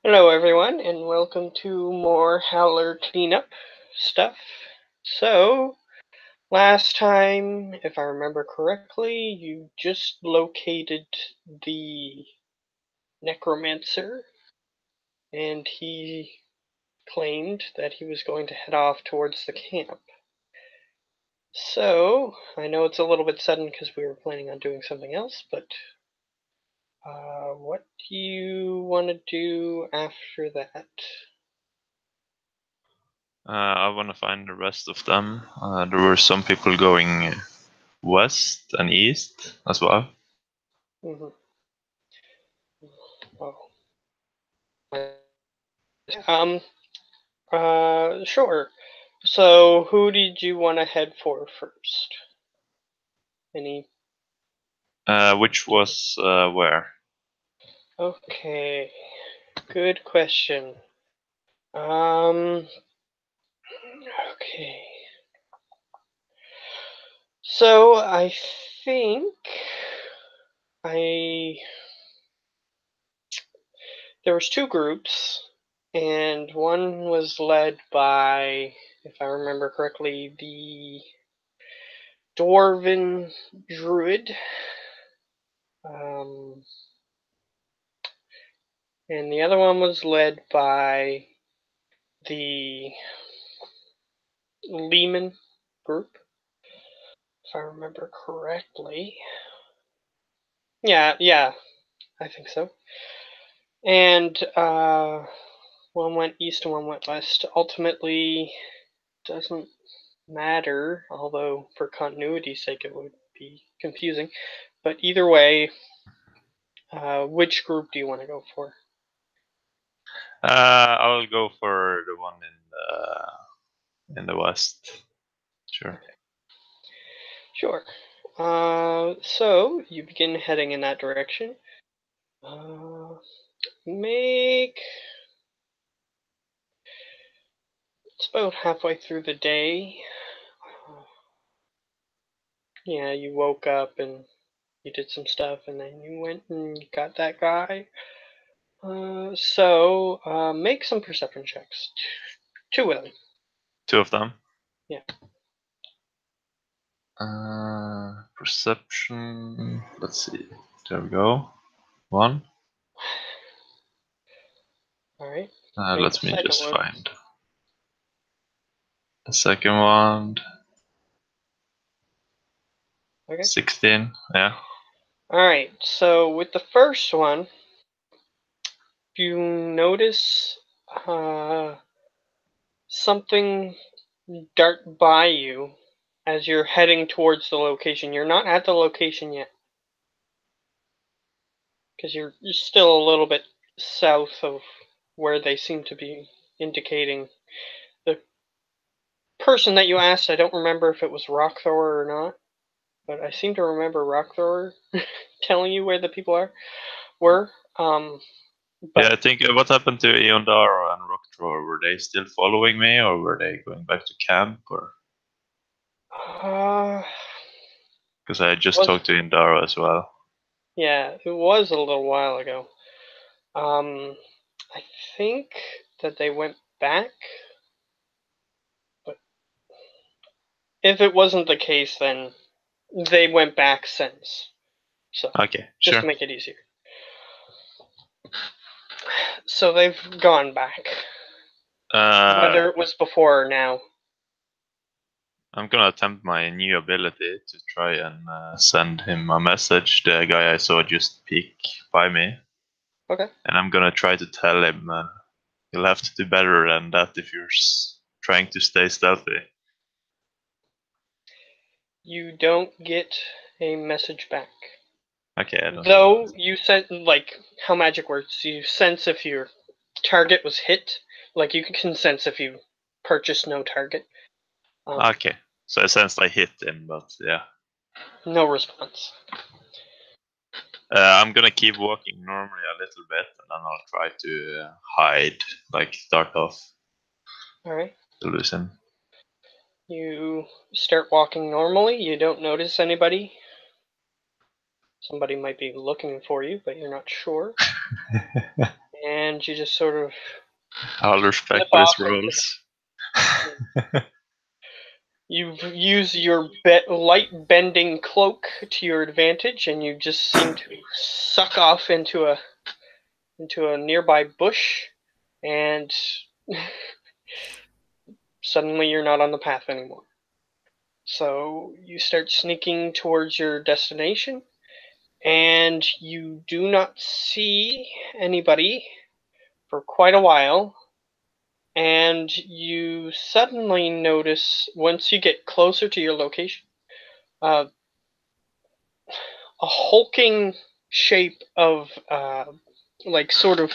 Hello everyone, and welcome to more Howler cleanup stuff. So, last time, if I remember correctly, you just located the necromancer, and he claimed that he was going to head off towards the camp. So, I know it's a little bit sudden because we were planning on doing something else, but what do you want to do after that? I want to find the rest of them. There were some people going west and east as well. Mm-hmm. Oh. Sure. So, who did you want to head for first? Any? Which was where? Okay, good question. Okay. So, I think I there was two groups, and one was led by, if I remember correctly, the Dwarven Druid. And the other one was led by the Lehman group, if I remember correctly. Yeah, I think so. And one went east and one went west. Ultimately, doesn't matter, although for continuity's sake it would be confusing. But either way, which group do you want to go for? I'll go for the one in the west. Sure. Okay. Sure. So you begin heading in that direction. Make It's about halfway through the day. Yeah, you woke up and you did some stuff, and then you went and you got that guy. So make some perception checks. Two of them. Two of them. Yeah. Perception. Let's see. There we go. One. All right. Let me Second just one. find the second one. Okay. 16. Yeah. All right. So with the first one, you notice something dart by you as you're heading towards the location. You're not at the location yet, because you're still a little bit south of where they seem to be indicating. The person that you asked, I don't remember if it was Rockthrower or not, but I seem to remember Rockthrower telling you where the people were. Yeah, I think what happened to Eondara and Rockdrawer? Were they still following me, or were they going back to camp, or? Because I just talked to Eondara as well. Yeah, it was a little while ago. I think that they went back, but if it wasn't the case, then they went back since. So, okay, just sure. to make it easier. So they've gone back. Whether it was before or now. I'm gonna attempt my new ability to try and send him a message, the guy I saw just peek by me. Okay. And I'm gonna try to tell him you'll have to do better than that if you're trying to stay stealthy. You don't get a message back. Okay, I don't Though you sense, like how magic works, you sense if your target was hit. Like you can sense if you purchased no target. Okay, so I sense I hit him, but yeah. No response. I'm gonna keep walking normally a little bit, and then I'll try to hide, like start off. Alright. To lose him. You start walking normally, you don't notice anybody. Somebody might be looking for you, but you're not sure. and you just sort of Howler's slip backwards off into rolls. you use your light bending cloak to your advantage, and you just seem to suck off into a nearby bush, and suddenly you're not on the path anymore. So you start sneaking towards your destination, and you do not see anybody for quite a while. And you suddenly notice, once you get closer to your location, a hulking shape of, like, sort of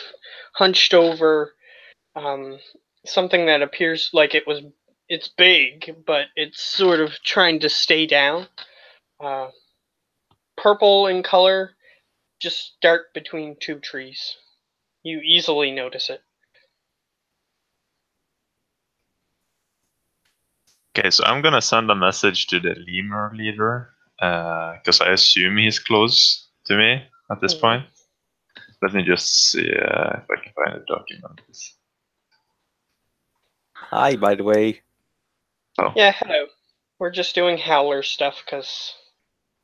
hunched over, um, something that appears like it's big, but it's sort of trying to stay down. Uh, Purple in color, just dark between two trees. You easily notice it. Okay, so I'm gonna send a message to the lemur leader, because I assume he's close to me at this point. Let me just see if I can find a document. Hi, by the way. Oh. Yeah, hello. We're just doing Howler stuff, because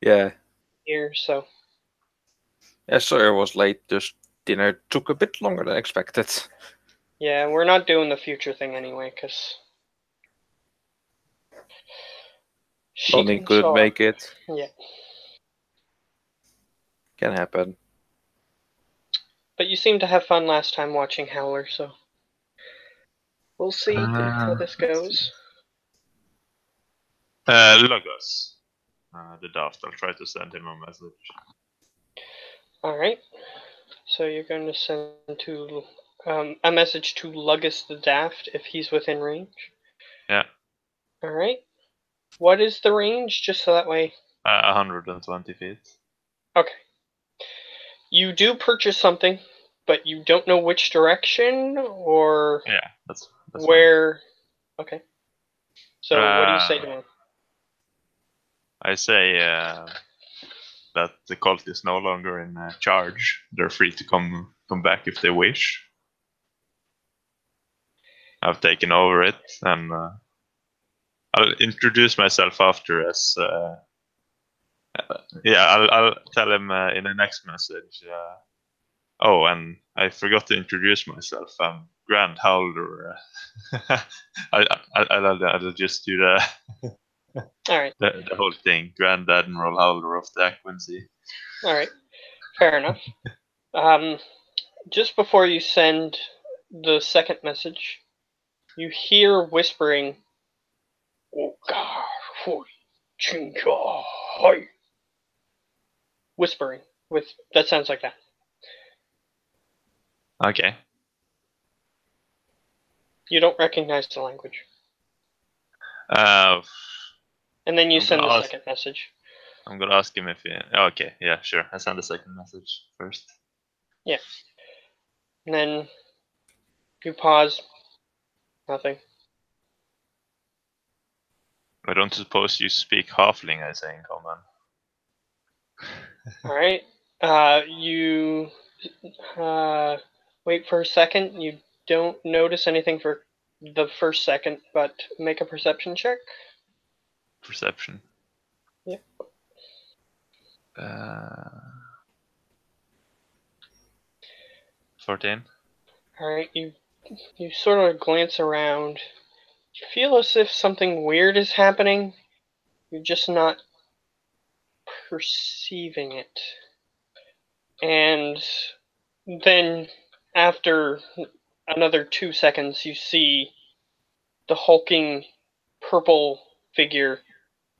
Yeah. here, so. Yeah, sorry I was late. Just dinner took a bit longer than expected. Yeah, we're not doing the future thing anyway, because she Lonnie didn't couldn't show up. make it. Yeah. Can happen. But you seemed to have fun last time watching Howler, so we'll see how this goes. Logos. The Daft. I'll try to send him a message. Alright. So you're going to send to a message to Lugus the Daft if he's within range. Yeah. Alright. What is the range, just so that way? 120 feet. Okay. You do purchase something, but you don't know which direction or Yeah, that's where. Fine. Okay. So what do you say to fine. him? I say that the cult is no longer in charge. They're free to come back if they wish. I've taken over it, and I'll introduce myself after as. Yeah, I'll tell him in the next message. Oh, and I forgot to introduce myself. I'm Grand Howler. I'll just do All right. the whole thing. Grand Admiral Howler of the Aquancy. All right. Fair enough. Just before you send the second message, you hear whispering, whispering with that sounds like that. Okay. You don't recognize the language. Uh, And then you I'm send gonna the ask- second message. I'm gonna ask him if he. Okay, yeah, sure. I send the second message first. Yeah. And then you pause. Nothing. I don't suppose you speak Halfling, I say in common. All right. You wait for a second. You don't notice anything for the first second, but make a perception check. Perception. Yep. 14. All right. You sort of glance around. You feel as if something weird is happening. You're just not perceiving it. And then after another 2 seconds, you see the hulking purple figure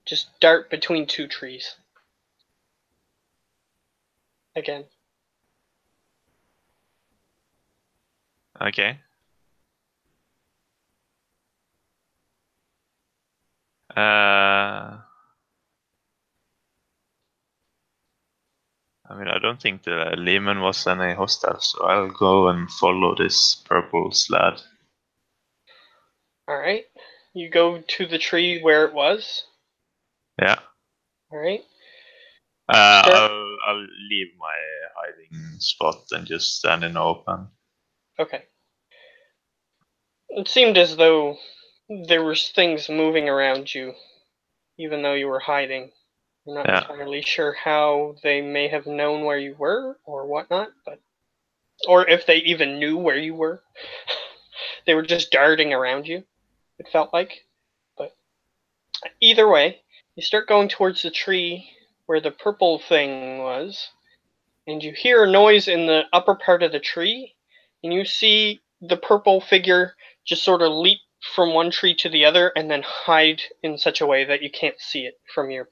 just dart between two trees. Again. Okay. I mean, I don't think the Lehman was any hostile, so I'll go and follow this purple sled. Alright. You go to the tree where it was. Yeah. Alright. I'll leave my hiding spot and just stand in the open. Okay. It seemed as though there was things moving around you, even though you were hiding. You're not entirely sure how they may have known where you were or whatnot, or if they even knew where you were. They were just darting around you, it felt like. But either way, you start going towards the tree where the purple thing was, and you hear a noise in the upper part of the tree, and you see the purple figure just sort of leap from one tree to the other and then hide in such a way that you can't see it from your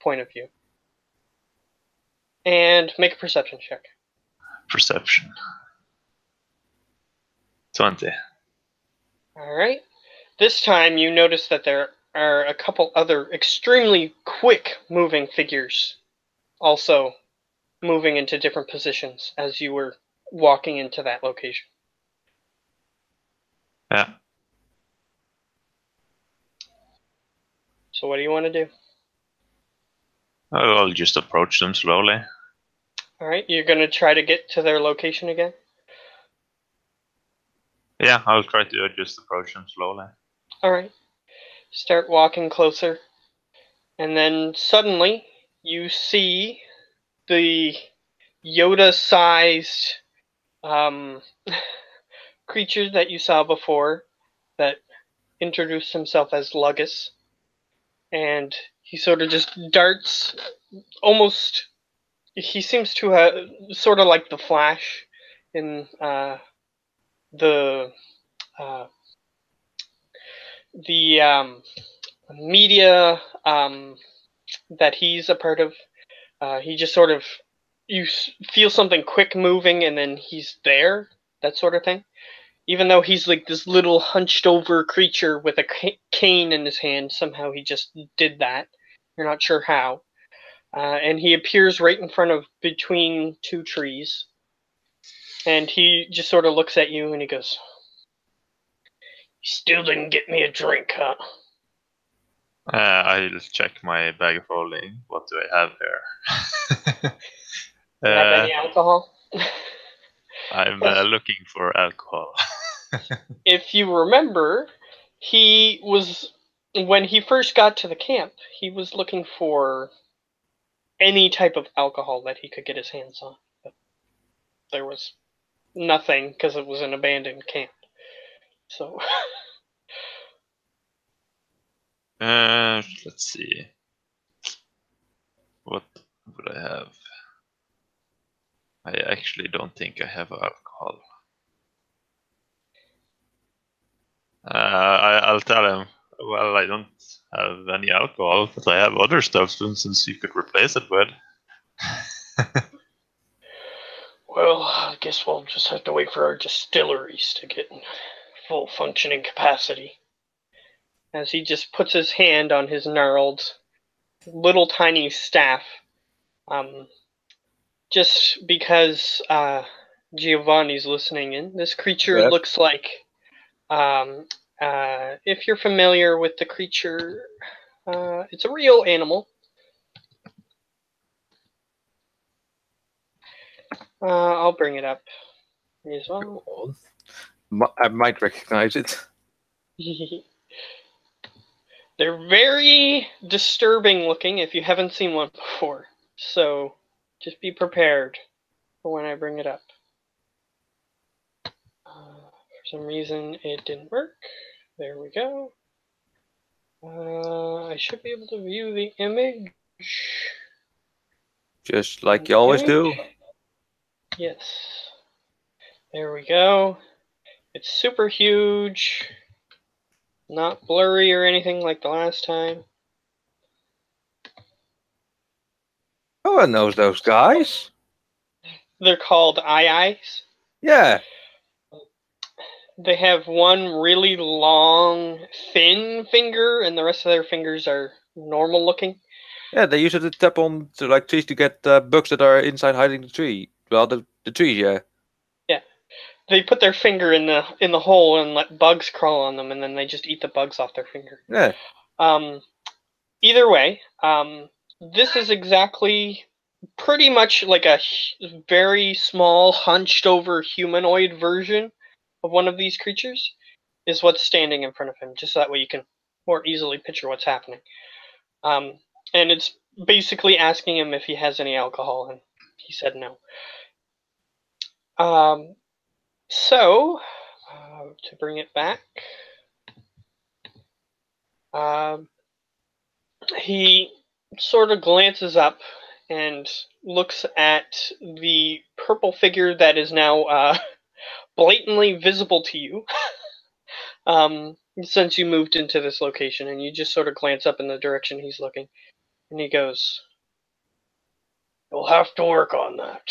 point of view. And make a perception check. Perception. 20. Alright. This time you notice that there are a couple other extremely quick moving figures also moving into different positions as you were walking into that location. Yeah. So what do you want to do? I'll just approach them slowly. Alright, you're going to try to get to their location again? Yeah, I'll try to just approach them slowly. Alright. Start walking closer. And then suddenly you see the Yoda-sized creature that you saw before that introduced himself as Lugus. And he sort of just darts almost. He seems to have sort of like the Flash in the media that he's a part of. He just sort of, you feel something quick moving and then he's there, that sort of thing. Even though he's like this little hunched over creature with a cane in his hand, somehow he just did that. You're not sure how. And he appears right in front of, between two trees. And he just sort of looks at you and he goes, "You still didn't get me a drink, huh?" I'll check my bag of holding. What do I have here? Do you have any alcohol? I'm looking for alcohol. If you remember, he was, when he first got to the camp, he was looking for any type of alcohol that he could get his hands on. But there was nothing because it was an abandoned camp. So Let's see. What would I have? I actually don't think I have alcohol. I'll tell him, well, I don't have any alcohol, but I have other stuff since you could replace it with. well, I guess we'll just have to wait for our distilleries to get in full functioning capacity. As he just puts his hand on his gnarled little tiny staff. Just because Giovanni's listening in, this creature looks like, if you're familiar with the creature, it's a real animal. I'll bring it up as well. I might recognize it. They're very disturbing looking if you haven't seen one before. So just be prepared for when I bring it up. For some reason it didn't work. There we go. I should be able to view the image. Just like you always do. Yes. There we go. It's super huge. Not blurry or anything like the last time. Oh, I know those guys. They're called eyes. Yeah. They have one really long, thin finger, and the rest of their fingers are normal looking. Yeah, they use it to tap on to like trees to get bugs that are inside hiding the tree. Well, the trees, yeah. Yeah, they put their finger in the hole and let bugs crawl on them, and then they just eat the bugs off their finger. Yeah. Either way, this is exactly pretty much like a very small, hunched over humanoid version of one of these creatures is what's standing in front of him, just so that way you can more easily picture what's happening. And it's basically asking him if he has any alcohol, and he said no. So, to bring it back, he sort of glances up and looks at the purple figure that is now blatantly visible to you since you moved into this location, and you just sort of glance up in the direction he's looking, and he goes, "You'll have to work on that."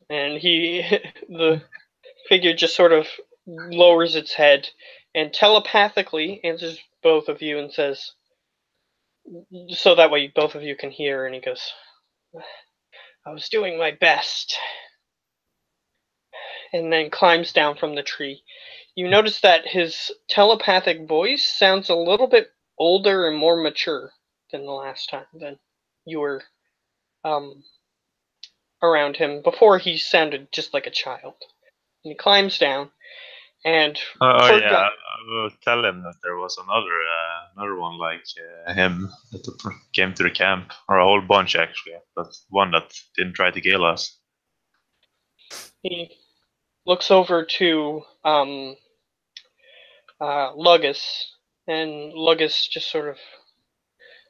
And the figure just sort of lowers its head and telepathically answers both of you and says, so that way both of you can hear, and he goes, "I was doing my best," and then climbs down from the tree. You notice that his telepathic voice sounds a little bit older and more mature than the last time than you were around him. Before, he sounded just like a child. And he climbs down, and Oh yeah, I will tell him that there was another one like him that came to the camp, or a whole bunch actually, but one that didn't try to kill us. he looks over to Lugus, and Lugus just sort of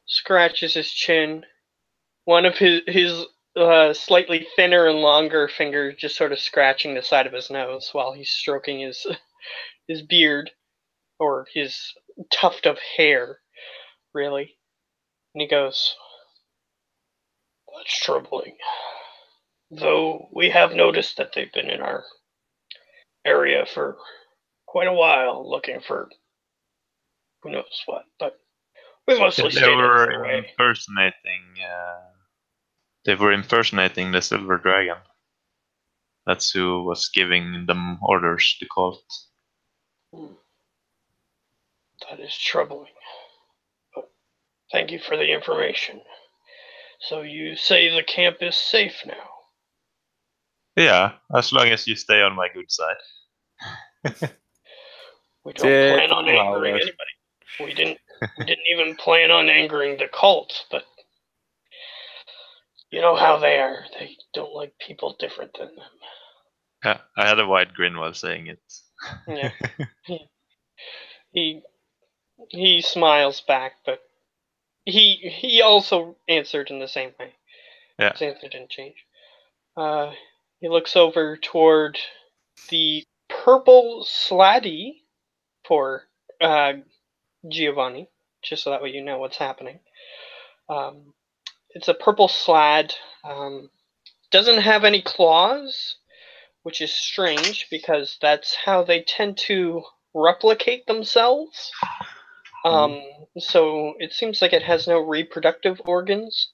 scratches his chin. One of his slightly thinner and longer finger just sort of scratching the side of his nose while he's stroking his beard, or his tuft of hair, really. And he goes, "That's troubling. Though we have noticed that they've been in our area for quite a while looking for who knows what, but we mostly They stayed out of were their way." impersonating. They were impersonating the Silver Dragon. That's who was giving them orders. The cult. That is troubling. But thank you for the information. So you say the camp is safe now? Yeah, as long as you stay on my good side. We don't plan on Typical angering Howler. anybody. We didn't even plan on angering the cult, but you know how they are. They don't like people different than them. Yeah, I had a wide grin while saying it. Yeah. He smiles back, but he also answered in the same way. Yeah. His answer didn't change. He looks over toward the purple slatty for Giovanni, just so that way you know what's happening. It's a purple slad. Doesn't have any claws, which is strange because that's how they tend to replicate themselves. So it seems like it has no reproductive organs.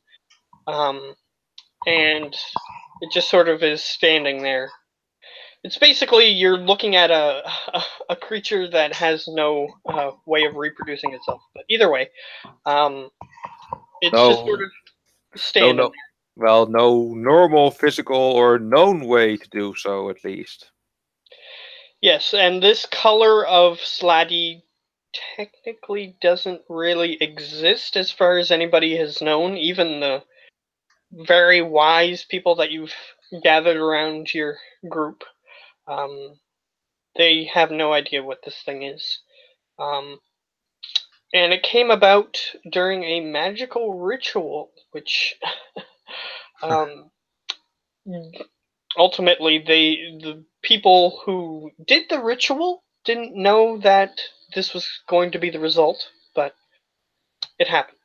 And it just sort of is standing there. It's basically you're looking at a creature that has no way of reproducing itself. But either way, it's just sort of standing there. Well, no normal physical or known way to do so, at least. Yes, and this color of slatty technically doesn't really exist as far as anybody has known. Even the very wise people that you've gathered around your group, they have no idea what this thing is. And it came about during a magical ritual, which ultimately the people who did the ritual didn't know that this was going to be the result, but it happened.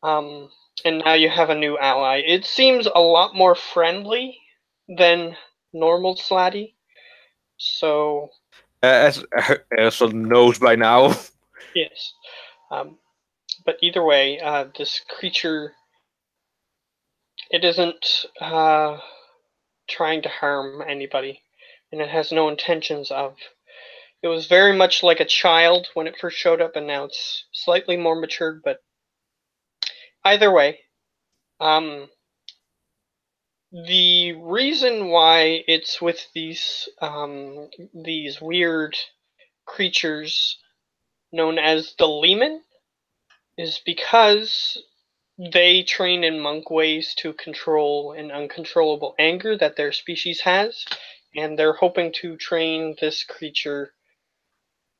And now you have a new ally. It seems a lot more friendly than normal Slatty. So As Erson knows by now. yes. But either way, this creature, it isn't trying to harm anybody, and it has no intentions of. It was very much like a child when it first showed up, and now it's slightly more matured, but either way, The reason why it's with these weird creatures known as the Leman is because they train in monk ways to control an uncontrollable anger that their species has, and they're hoping to train this creature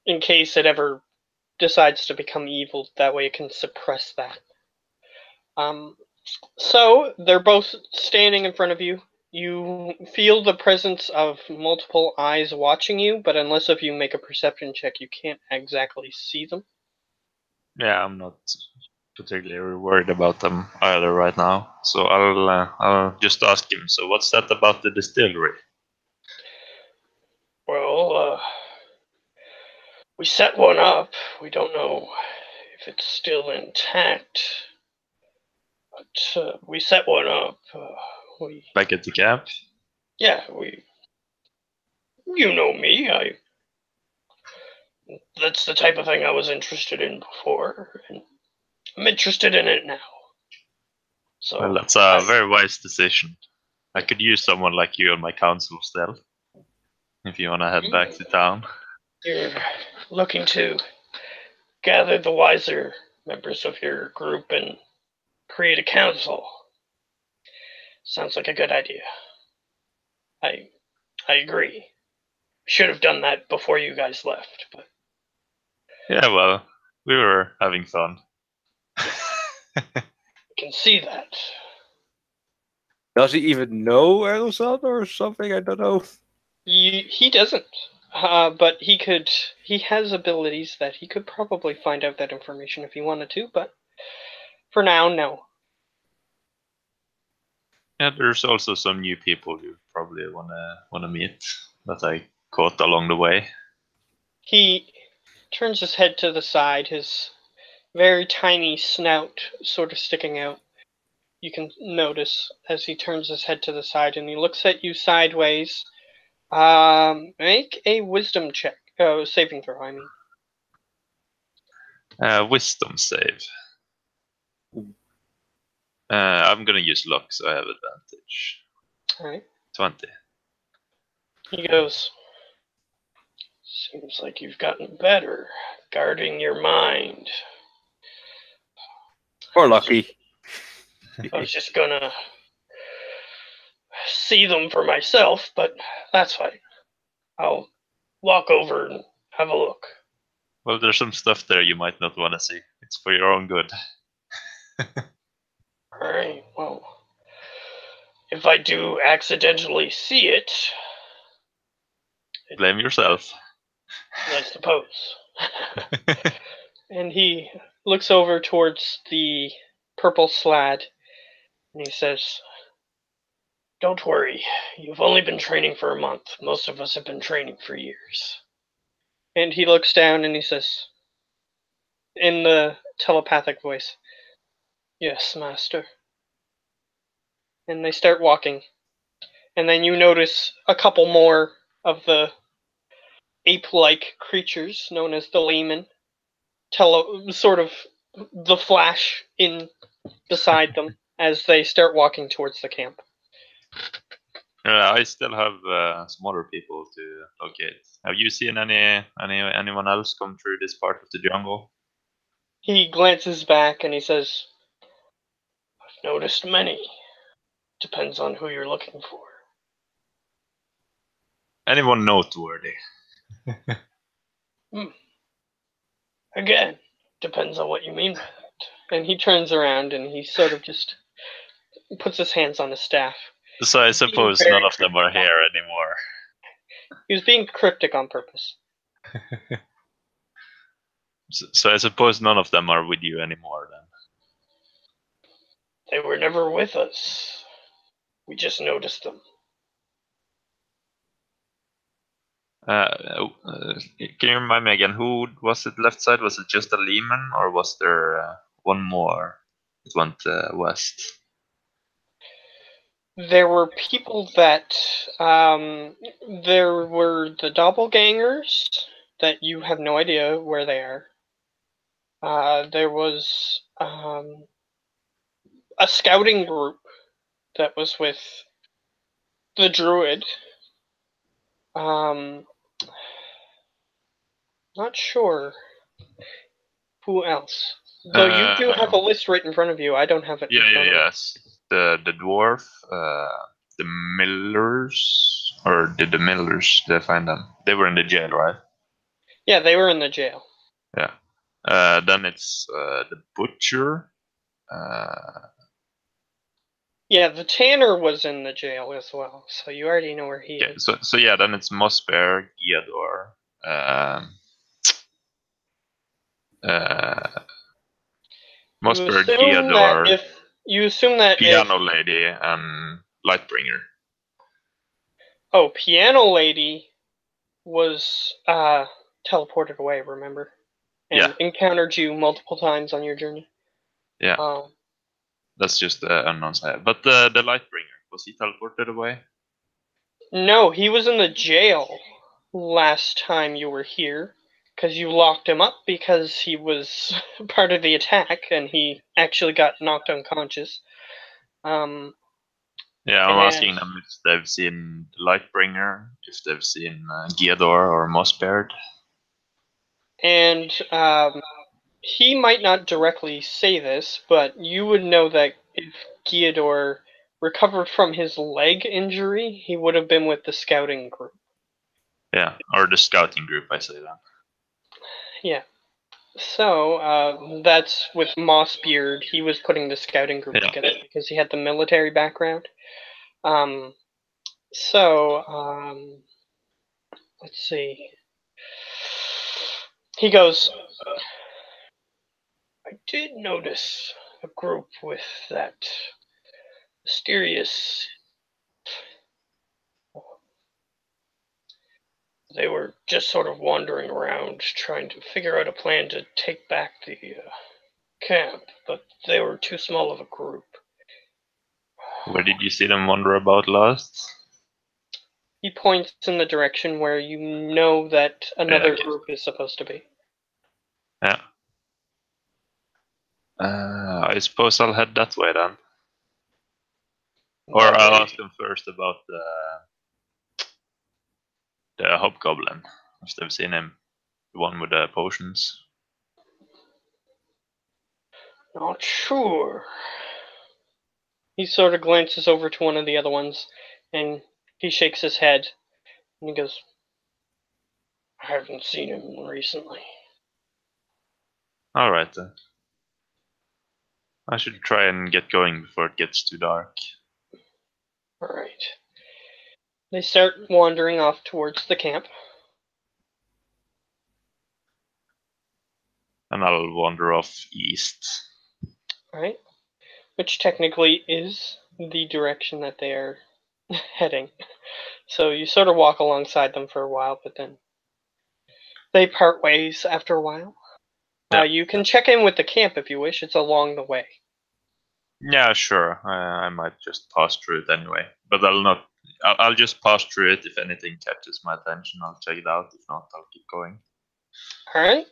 in case it ever decides to become evil. That way it can suppress that. So they're both standing in front of you. You feel the presence of multiple eyes watching you, but unless if you make a perception check, you can't exactly see them. Yeah, I'm not particularly worried about them either right now. So I'll just ask him. So what's that about the distillery? Well, we set one up. We don't know if it's still intact, but we set one up. Back at the camp? Yeah, you know me. That's the type of thing I was interested in before, and I'm interested in it now. So Well, that's a very wise decision. I could use someone like you on my council still. If you want to head back to town. You're looking to gather the wiser members of your group and create a council. Sounds like a good idea. I agree. Should have done that before you guys left, but Yeah, well, we were having fun. I can see that. Does he even know Edelson or something? I don't know. He doesn't, but he could. He has abilities that he could probably find out that information if he wanted to. But for now, no. Yeah, there's also some new people you probably wanna meet that I caught along the way. He turns his head to the side, his very tiny snout sort of sticking out. You can notice as he turns his head to the side and he looks at you sideways. Make a wisdom check. Saving throw, I mean. Wisdom save. I'm gonna use luck, so I have advantage. Alright. 20. He goes, seems like you've gotten better guarding your mind. Or lucky. I was just gonna see them for myself, but that's fine. I'll walk over and have a look. Well, there's some stuff there you might not want to see. It's for your own good. Alright, well, if I do accidentally see it, Blame yourself. I suppose. And he looks over towards the purple slad and he says, don't worry, you've only been training for a month. Most of us have been training for years. And he looks down and he says, in the telepathic voice, yes, master. And they start walking. And then you notice a couple more of the ape-like creatures known as the Leman, sort of the flash in beside them as they start walking towards the camp. I still have some other people to locate. Have you seen anyone else come through this part of the jungle? He glances back and he says, I've noticed many. Depends on who you're looking for. Anyone noteworthy? Again, depends on what you mean by that. And he turns around and he sort of just puts his hands on his staff. So I suppose none of them are here anymore. He was being cryptic on purpose. So I suppose none of them are with you anymore then. They were never with us. We just noticed them. Can you remind me again, who was it left side? Was it just a Lehman or was there one more that went west? There were people that, there were the doppelgangers that you have no idea where they are. There was a scouting group that was with the druid. Not sure who else. Though you do have a list right in front of you, I don't have it. Yes. The dwarf, the millers, or did the millers? Did I find them? They were in the jail, right? Yeah, they were in the jail. Yeah. Then it's the butcher. Yeah, the tanner was in the jail as well, so you already know where he is. So yeah, then it's Mossbear, Giador, Mossbear, Giador, you assume that Piano Lady, and Lightbringer. Oh, Piano Lady was teleported away, remember? And encountered you multiple times on your journey. Yeah. That's just the unknown side. But the Lightbringer, was he teleported away? No, he was in the jail last time you were here, because you locked him up because he was part of the attack, and he actually got knocked unconscious. Yeah, I'm asking them if they've seen Lightbringer, if they've seen Giador or Mossbeard. And he might not directly say this, but you would know that if Giador recovered from his leg injury, he would have been with the scouting group. Yeah, or the scouting group, I say that. Yeah. So, that's with Mossbeard. He was putting the scouting group together because he had the military background. Let's see. He goes, I did notice a group with that mysterious... They were just sort of wandering around, trying to figure out a plan to take back the camp, but they were too small of a group. Where did you see them wander about last? He points in the direction where you know that another group is supposed to be. Yeah. I suppose I'll head that way then. Or I'll ask them first about the hobgoblin, if they've seen him, the one with the potions. Not sure. He sort of glances over to one of the other ones, and he shakes his head, and he goes, I haven't seen him recently. Alright then. I should try and get going before it gets too dark. Alright. They start wandering off towards the camp. And I'll wander off east. Alright. Which technically is the direction that they are heading. So you sort of walk alongside them for a while, but then they part ways after a while. Yeah. You can check in with the camp if you wish. It's along the way. Yeah, sure. I might just pass through it anyway. But I'll just pass through it. If anything catches my attention, I'll check it out. If not, I'll keep going. Alright.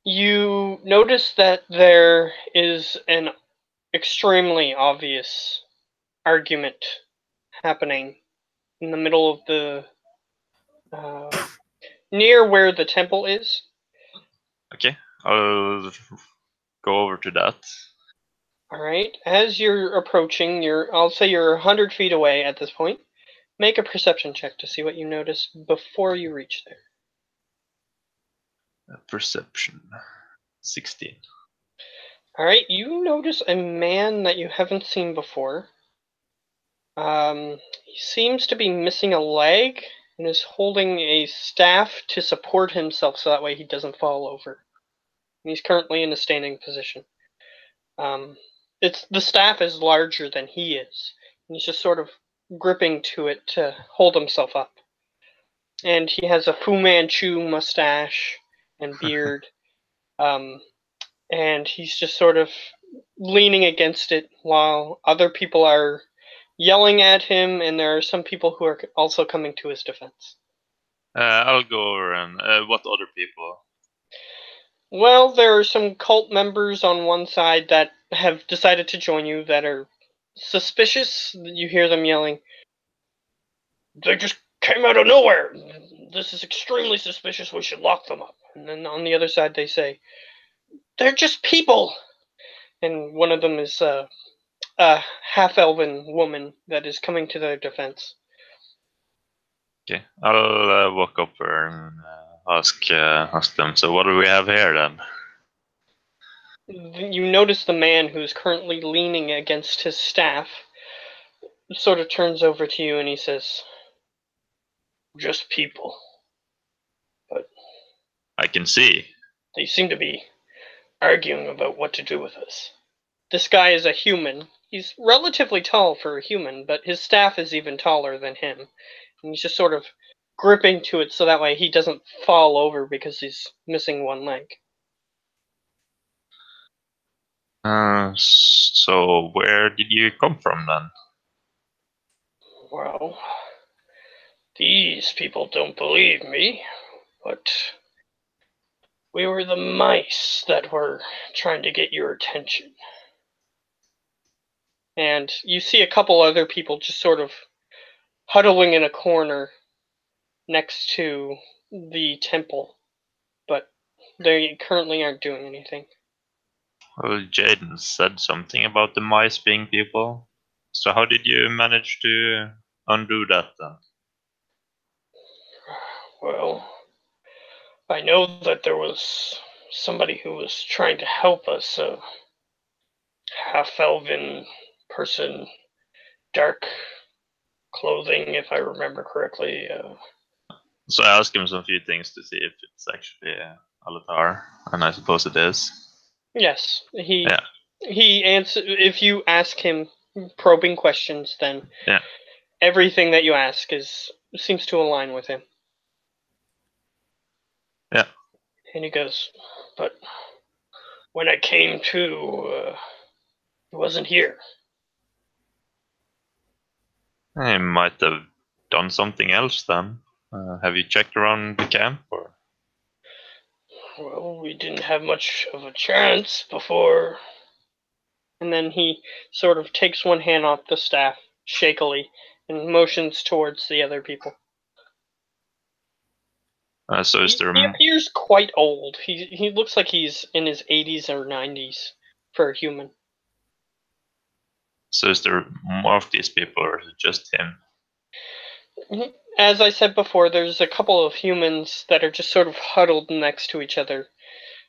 You notice that there is an extremely obvious argument happening in the middle of the near where the temple is. Okay, I'll go over to that. Alright, as you're approaching, I'll say you're 100 feet away at this point. Make a perception check to see what you notice before you reach there. Perception. 16. Alright, you notice a man that you haven't seen before. He seems to be missing a leg and is holding a staff to support himself so that way he doesn't fall over. And he's currently in a standing position. The staff is larger than he is, and he's just sort of gripping to it to hold himself up. And he has a Fu Manchu mustache and beard, and he's just sort of leaning against it while other people are yelling at him, and there are some people who are also coming to his defense. I'll go over and what other people? Well, there are some cult members on one side that have decided to join you that are suspicious. You hear them yelling, They just came out of nowhere. This is extremely suspicious. We should lock them up. And then on the other side, they say, they're just people. And one of them is a half-elven woman that is coming to their defense. Okay, I'll walk up there and ask them. So what do we have here then? You notice the man who's currently leaning against his staff sort of turns over to you and he says, just people. But I can see. they seem to be arguing about what to do with us. This guy is a human. He's relatively tall for a human, but his staff is even taller than him. And he's just sort of gripping to it so that way he doesn't fall over because he's missing one leg. So where did you come from then? Well, these people don't believe me, but we were the mice that were trying to get your attention. And you see a couple other people just sort of huddling in a corner next to the temple, but they currently aren't doing anything. Well, Jaden said something about the mice being people. So how did you manage to undo that then? Well, I know that there was somebody who was trying to help us, a half-elven person, dark clothing, if I remember correctly. So I asked him some few things to see if it's actually Alatar, and I suppose it is. Yes, Yeah. he answer. If you ask him probing questions, then Yeah. everything that you ask seems to align with him. Yeah. And he goes, but when I came to, he wasn't here. I might have done something else then. Have you checked around the camp or? Well, we didn't have much of a chance before. And then he sort of takes one hand off the staff shakily and motions towards the other people. So is there? He appears quite old. He looks like he's in his 80s or 90s for a human. So is there more of these people, or is it just him? As I said before, there's a couple of humans that are just sort of huddled next to each other,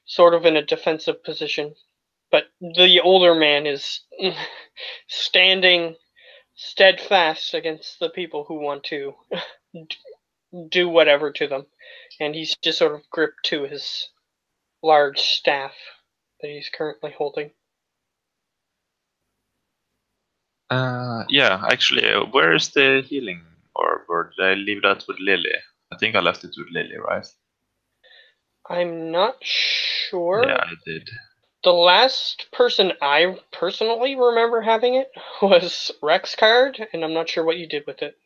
sort of in a defensive position. But the older man is standing steadfast against the people who want to do whatever to them. And he's just sort of gripped to his large staff that he's currently holding. Yeah, actually, where is the healing orb? Or did I leave that with Lily? I think I left it with Lily, right? I'm not sure. Yeah, I did. The last person I personally remember having it was Rex card, and I'm not sure what you did with it.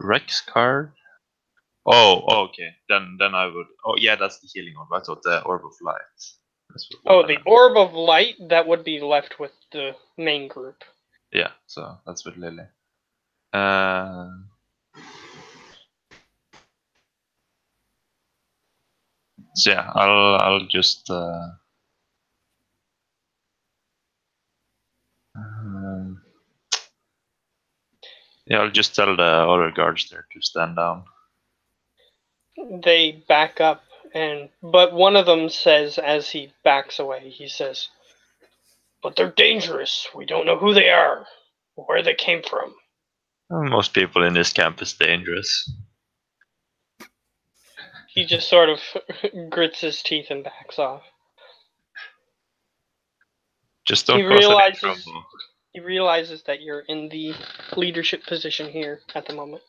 Rex card? Oh, okay. Then I would. Oh, yeah, that's the healing orb. I thought the orb of light. Oh, the orb of light, that would be left with the main group. Yeah, so that's with Lily. So yeah, I'll just yeah, I'll just tell the other guards there to stand down. They back up, but one of them says, as he backs away, he says, "But they're dangerous. We don't know who they are, or where they came from." Most people in this camp is dangerous. He just sort of grits his teeth and backs off. Just don't cause any trouble. He realizes that you're in the leadership position here at the moment.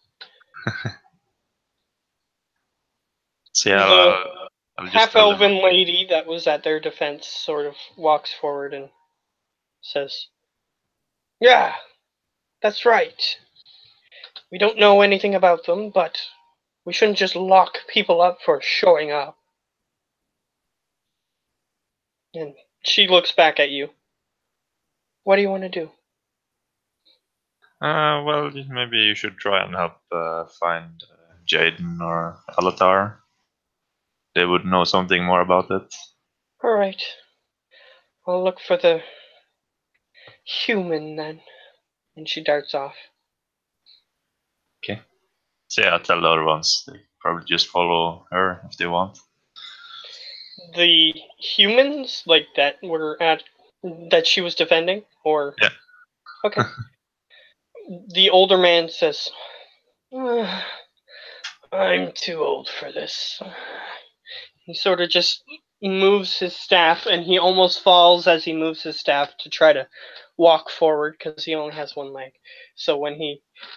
So yeah, The I'll just half-elven lady that was at their defense sort of walks forward and says, "Yeah, that's right. We don't know anything about them, but we shouldn't just lock people up for showing up." And she looks back at you. "What do you want to do?" Well, maybe you should try and help find Jaden or Alatar. They would know something more about it. Alright. I'll look for the human then. And she darts off. Okay. So yeah, tell the other ones. They probably just follow her if they want. The humans, like, that were at... that she was defending? Or... Yeah. Okay. The older man says, I'm too old for this. He sort of just moves his staff, and he almost falls as he moves his staff to try to walk forward because he only has one leg. So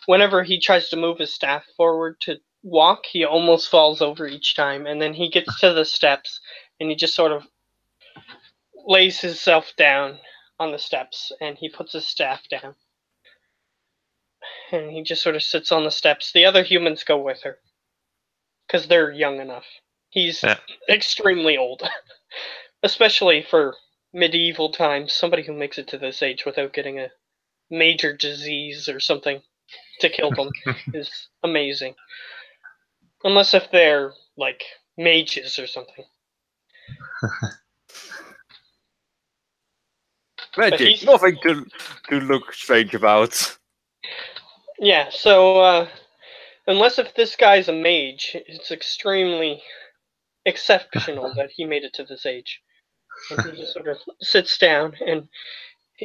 whenever he tries to move his staff forward to walk, he almost falls over each time. And then he gets to the steps, and he just sort of lays himself down on the steps, and he puts his staff down. And he just sort of sits on the steps. The other humans go with her because they're young enough. He's extremely old, especially for medieval times. Somebody who makes it to this age without getting a major disease or something to kill them is amazing. Unless if they're, like, mages or something. Magic, nothing to look strange about. Yeah, so, unless if this guy's a mage, it's extremely exceptional that he made it to this age. And he just sort of sits down, and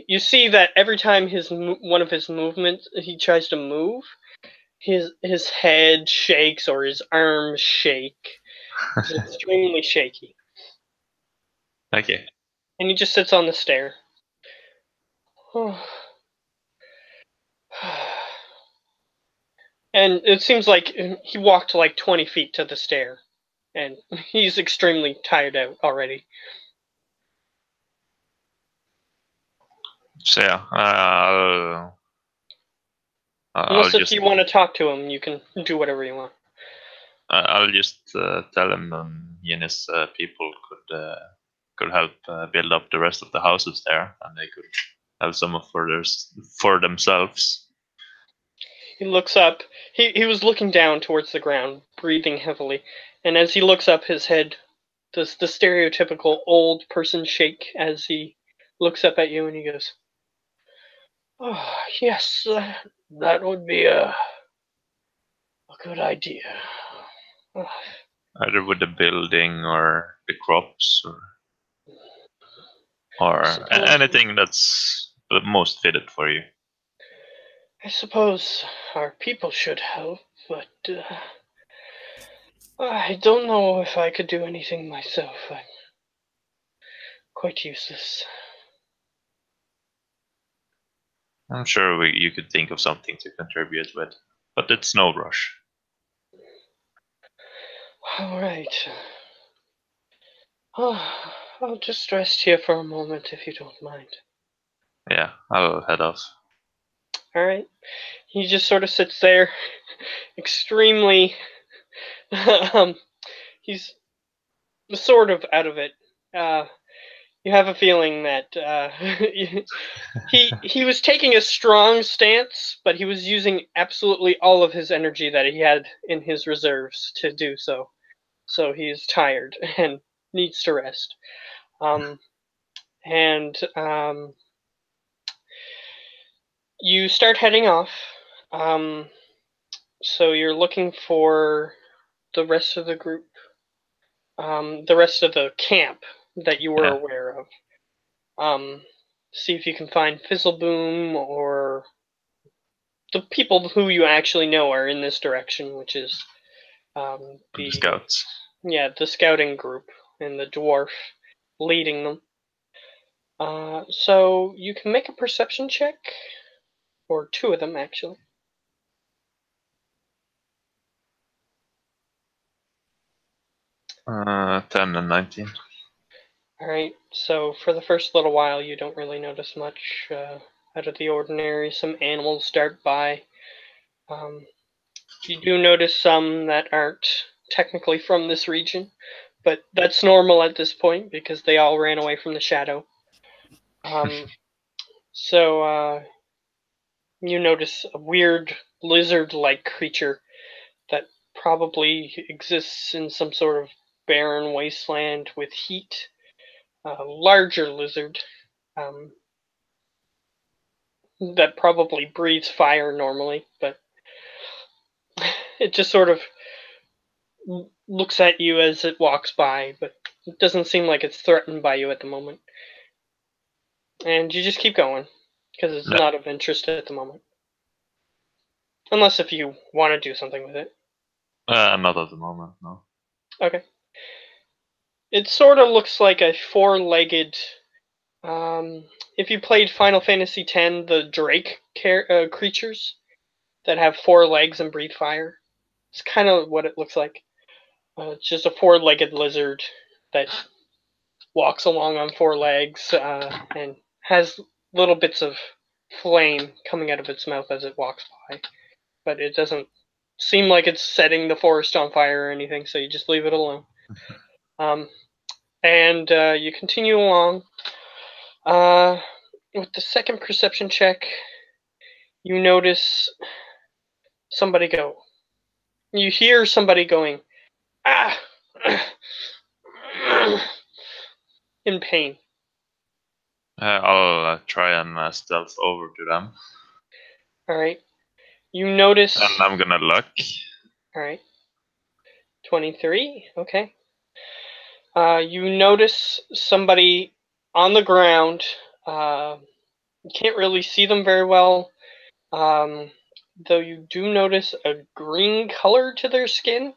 you see that every time one of his movements, he tries to move, his head shakes or his arms shake. It's extremely shaky. Okay. And he just sits on the stair. And it seems like he walked like 20 feet to the stair. And he's extremely tired out already. So yeah, Unless if you want to talk to him, you can do whatever you want. I'll just tell him he and his people could help build up the rest of the houses there, and they could have some for themselves. He looks up. He was looking down towards the ground, breathing heavily. And as he looks up, his head does the stereotypical old person shake as he looks up at you, and he goes, "Oh, yes, that would be a good idea." Either with the building or the crops or anything that's the most fitted for you. I suppose our people should help, but I don't know if I could do anything myself. I'm quite useless. I'm sure you could think of something to contribute with, but it's no rush. All right. Oh, I'll just rest here for a moment if you don't mind. Yeah, I'll head off. All right. He just sort of sits there, extremely. He's sort of out of it. You have a feeling that he was taking a strong stance, but he was using absolutely all of his energy that he had in his reserves to do so. So he's tired and needs to rest. You start heading off. So you're looking for the rest of the group, the rest of the camp that you were aware of. See if you can find Fizzleboom or the people who you actually know are in this direction, which is The scouts. Yeah, the scouting group and the dwarf leading them. So you can make a perception check, or two of them actually. 10 and 19. Alright, so for the first little while you don't really notice much out of the ordinary. Some animals dart by. You do notice some that aren't technically from this region, but that's normal at this point because they all ran away from the shadow. So you notice a weird lizard-like creature that probably exists in some sort of barren wasteland with heat. A larger lizard that probably breathes fire normally, but it just sort of looks at you as it walks by, but it doesn't seem like it's threatened by you at the moment. And you just keep going, because it's Yeah. not of interest at the moment. Unless if you want to do something with it. Not at the moment, no. Okay. It sort of looks like a four-legged. If you played Final Fantasy X, the Drake creatures that have 4 legs and breathe fire, it's kind of what it looks like. It's just a four-legged lizard that walks along on 4 legs and has little bits of flame coming out of its mouth as it walks by. But it doesn't seem like it's setting the forest on fire or anything, so you just leave it alone. And you continue along. With the second perception check, you notice somebody go. You hear somebody going, ah, in pain. I'll try and stealth over to them. All right. You notice. And I'm gonna luck. All right. 23. Okay. You notice somebody on the ground. You can't really see them very well, though you do notice a green color to their skin,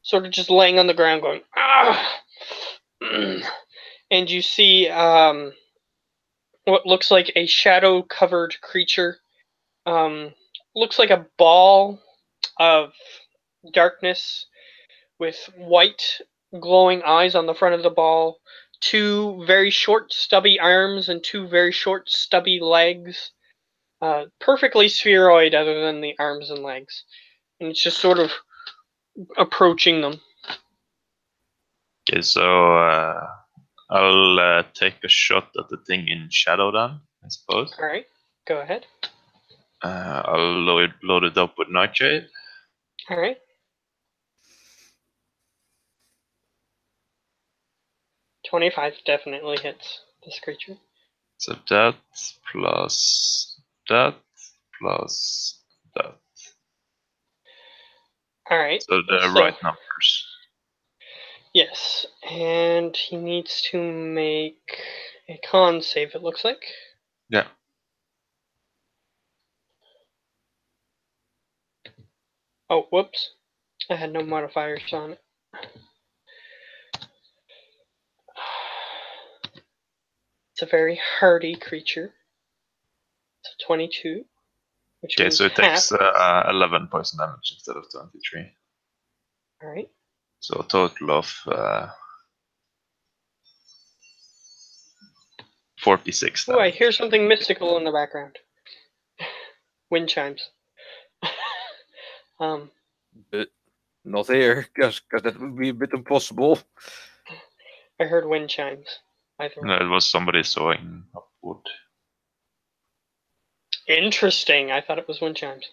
sort of just laying on the ground going, ah! And you see what looks like a shadow-covered creature. Looks like a ball of darkness with white glowing eyes on the front of the ball, 2 very short stubby arms and 2 very short stubby legs, perfectly spheroid other than the arms and legs, and it's just sort of approaching them. Okay, so I'll take a shot at the thing in shadow then, I suppose. All right, go ahead. I'll load it up with nightshade. All right. 25 definitely hits this creature. So that plus that plus that. All right. So the right numbers. Yes, and he needs to make a con save, it looks like. Yeah. Oh, whoops. I had no modifiers on it. It's a very hardy creature. It's a 22, which Okay, means so it half. takes 11 poison damage instead of 23. All right. So a total of 46 Oh, I damage. hear something mystical in the background. Wind chimes. But not here, because that would be a bit impossible. I heard wind chimes. Either way. No, it was somebody sawing up wood. Interesting. I thought it was wind chimes.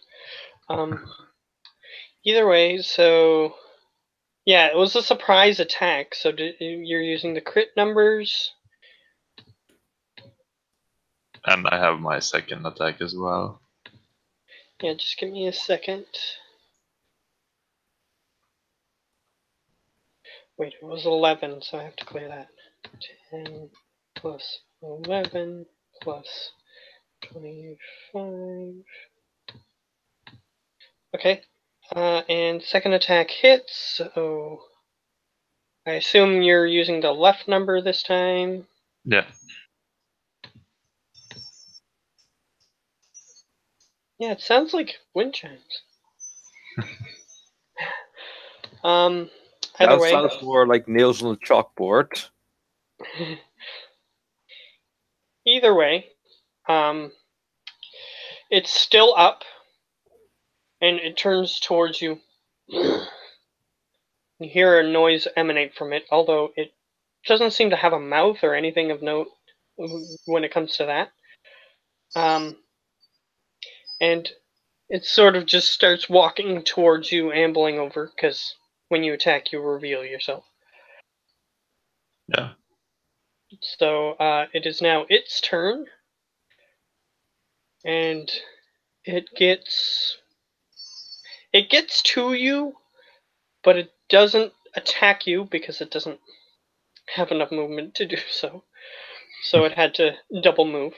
Either way, so yeah, it was a surprise attack. So you're using the crit numbers. And I have my second attack as well. Yeah, just give me a second. Wait, it was 11, so I have to clear that. 10 plus 11 plus 25. Okay, and second attack hits, so I assume you're using the left number this time. Yeah. Yeah, it sounds like wind chimes. Either That way. sounds more like nails on a chalkboard. Either way, it's still up, and it turns towards you. You hear a noise emanate from it, although it doesn't seem to have a mouth or anything of note when it comes to that. and it sort of just starts walking towards you, ambling over, because when you attack, you reveal yourself. Yeah. So it is now its turn, and it gets to you, but it doesn't attack you because it doesn't have enough movement to do so. So it had to double move,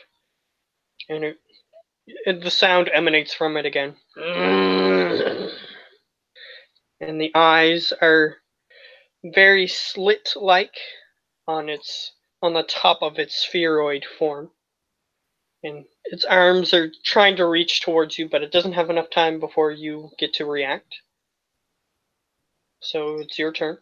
and the sound emanates from it again. And the eyes are very slit-like on the top of its spheroid form. And its arms are trying to reach towards you, but it doesn't have enough time before you get to react. So it's your turn.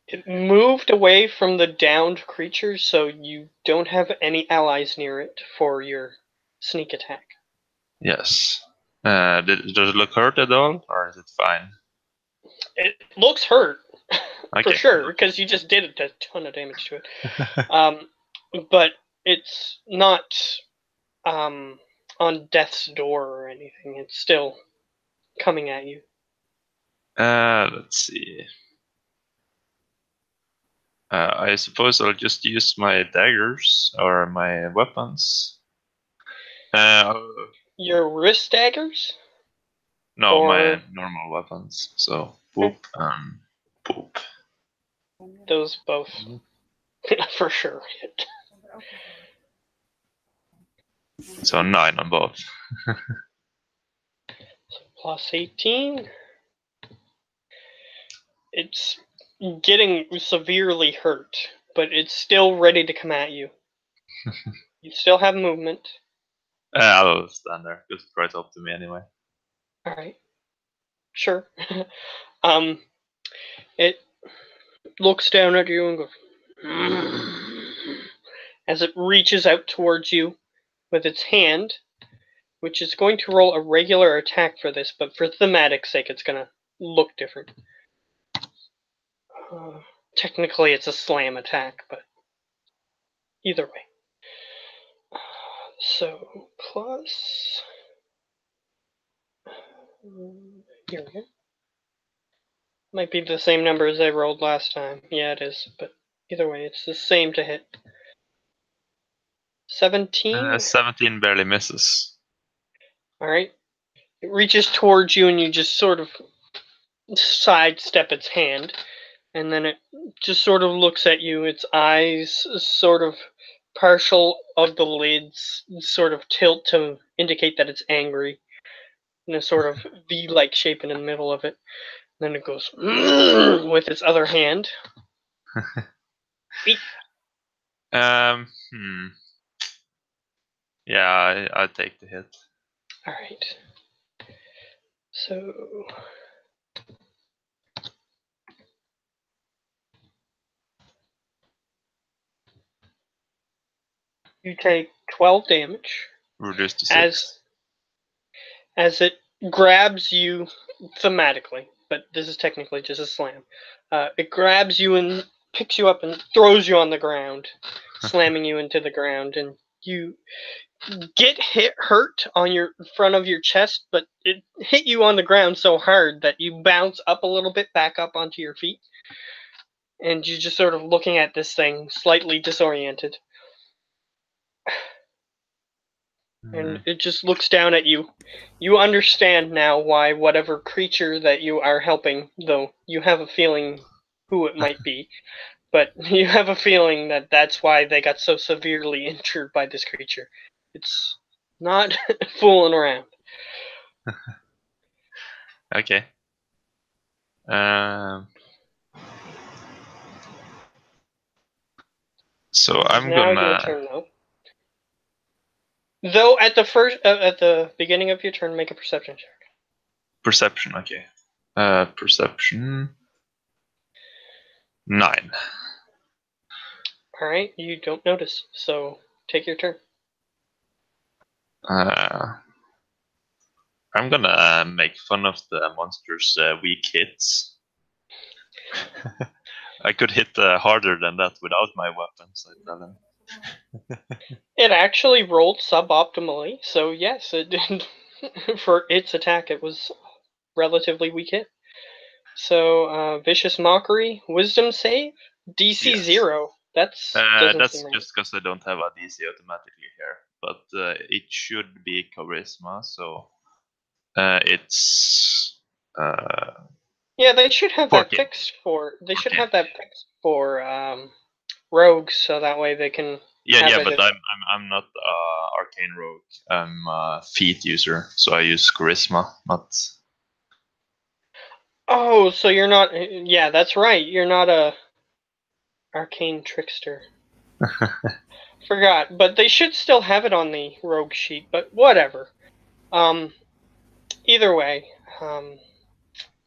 It moved away from the downed creatures, so you don't have any allies near it for your sneak attack. Yes. Does it look hurt at all, or is it fine? It looks hurt, Okay. for sure, because you just did a ton of damage to it. But it's not on death's door or anything. It's still coming at you. Let's see. I suppose I'll just use my daggers or my weapons. Your wrist daggers? No, or my normal weapons. So boop and boop. those both for sure hit. So 9 on both. Plus 18. It's getting severely hurt, but it's still ready to come at you. You still have movement. I'll stand there because it's right up to me anyway. Alright. Sure. It looks down at you and goes as it reaches out towards you with its hand, which is going to roll a regular attack for this, but for thematic sake, it's going to look different. Technically, it's a slam attack, but either way. So, plus... Here we go. Might be the same number as I rolled last time. Yeah, it is, but either way, it's the same to hit. 17? 17 barely misses. Alright. It reaches towards you and you just sort of sidestep its hand, and then it just sort of looks at you. Its eyes sort of partial of the lids sort of tilt to indicate that it's angry in a sort of V-like shape in the middle of it. And then it goes with its other hand. Yeah, I'd take the hit. Alright. So... you take 12 damage. Reduced to 6. As it grabs you thematically, but this is technically just a slam. It grabs you and picks you up and throws you on the ground, slamming you into the ground, and you get hurt on your front of your chest, but it hit you on the ground so hard that you bounce up a little bit back up onto your feet, and you're just sort of looking at this thing, slightly disoriented. And it just looks down at you. You understand now why whatever creature that you are helping, though you have a feeling who it might be, but you have a feeling that that's why they got so severely injured by this creature. It's not fooling around. Okay. So I'm now gonna. Your turn, though. Though at the beginning of your turn, make a perception check. Perception, okay. Perception 9. All right, you don't notice, so take your turn. I'm gonna make fun of the monster's weak hits. I could hit harder than that without my weapons, I tell him. It actually rolled suboptimally, so yes, it did. For its attack, it was relatively weak hit. So, Vicious Mockery, Wisdom save, DC Yes. 0. That's doesn't That's seem right. just because I don't have a DC automatically here, but it should be Charisma, so it's Yeah, they should have 14. that fixed for. They should 14. have that fixed for rogues, so that way they can. Yeah, have it but as- I'm not arcane rogue. I'm a feat user, so I use charisma, not. Oh, so you're not. Yeah, that's right. You're not a arcane trickster. Forgot, but they should still have it on the rogue sheet. But whatever. Either way.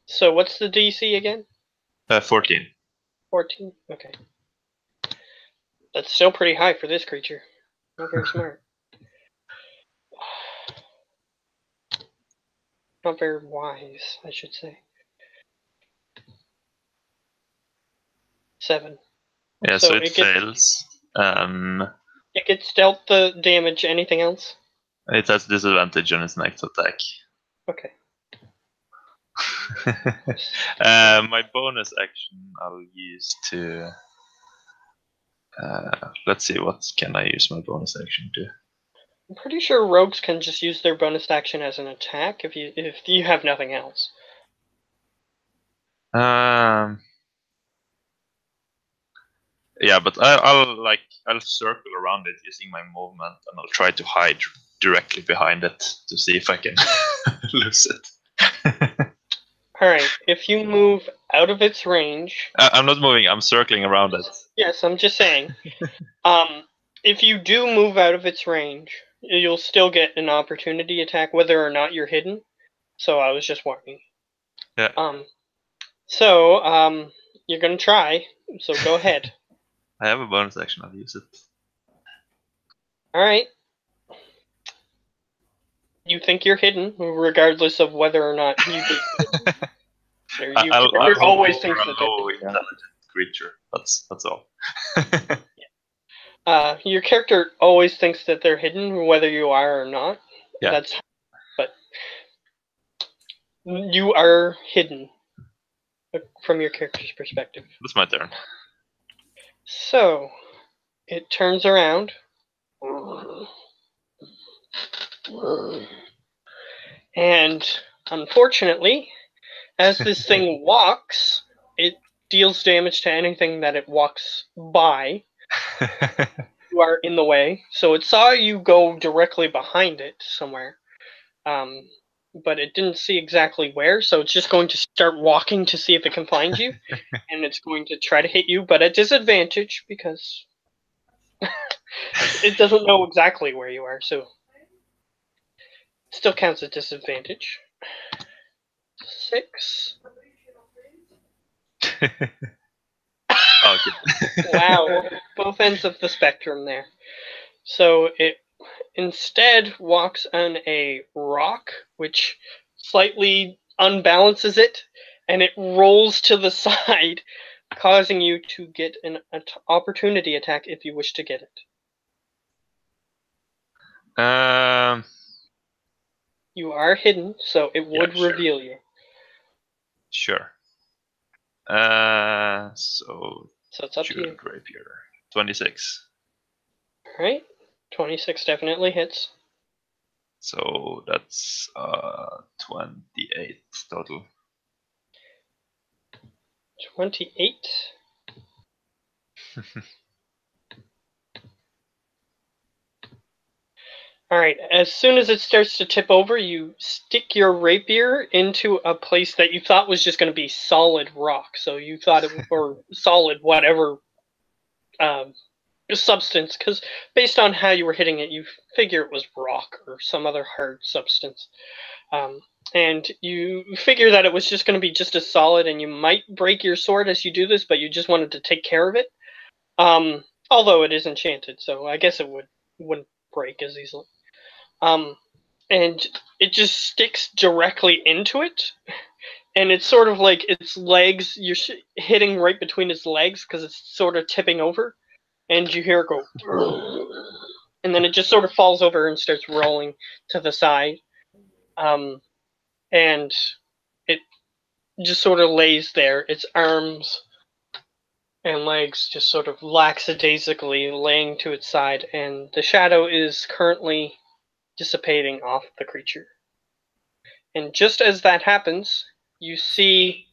So what's the DC again? 14. 14. Okay. That's still pretty high for this creature. Not very smart. Not very wise, I should say. 7. Yeah, so it it fails. It gets dealt the damage. Anything else? It has disadvantage on its next attack. Okay. My bonus action I'll use to. Let's see, what can I use my bonus action to? I'm pretty sure rogues can just use their bonus action as an attack if you have nothing else. Yeah, but I'll circle around it using my movement, and I'll try to hide directly behind it to see if I can lose it. Alright, if you move out of its range... I'm not moving, I'm circling around it. Yes, I'm just saying. If you do move out of its range, you'll still get an opportunity attack whether or not you're hidden. So I was just warning. Yeah. So, you're gonna try, so go ahead. I have a bonus action, I'll use it. Alright. You think you're hidden, regardless of whether or not you do. I'll always roll thinks for a that low intelligent creature. That's all. Your character always thinks that they're hidden, whether you are or not. Yeah. But you are hidden from your character's perspective. That's my turn. So it turns around. And unfortunately, as this thing walks, it deals damage to anything that it walks by. You are in the way. So it saw you go directly behind it somewhere. But it didn't see exactly where, so it's just going to start walking to see if it can find you. And it's going to try to hit you, but at disadvantage because it doesn't know exactly where you are, so it still counts as disadvantage. 6. Okay. Wow, both ends of the spectrum there. So it instead walks on a rock, which slightly unbalances it, and it rolls to the side, causing you to get an opportunity attack if you wish to get it. You are hidden, so it would reveal you. Sure. So it's up to you. Rapier. 26. Alright. 26 definitely hits. So that's 28 total. 28. Alright, as soon as it starts to tip over, you stick your rapier into a place that you thought was just going to be solid rock. So you thought it or solid whatever substance, because based on how you were hitting it, you figure it was rock or some other hard substance. And you figure that it was just going to be just as solid, and you might break your sword as you do this, but you just wanted to take care of it. Although it is enchanted, so I guess it wouldn't break as easily. And it just sticks directly into it, and it's sort of like its legs. You're hitting right between its legs because it's sort of tipping over, and you hear it go, and then it just sort of falls over and starts rolling to the side, and it just sort of lays there. Its arms and legs just sort of lackadaisically laying to its side, and the shadow is currently dissipating off the creature. And just as that happens, you see,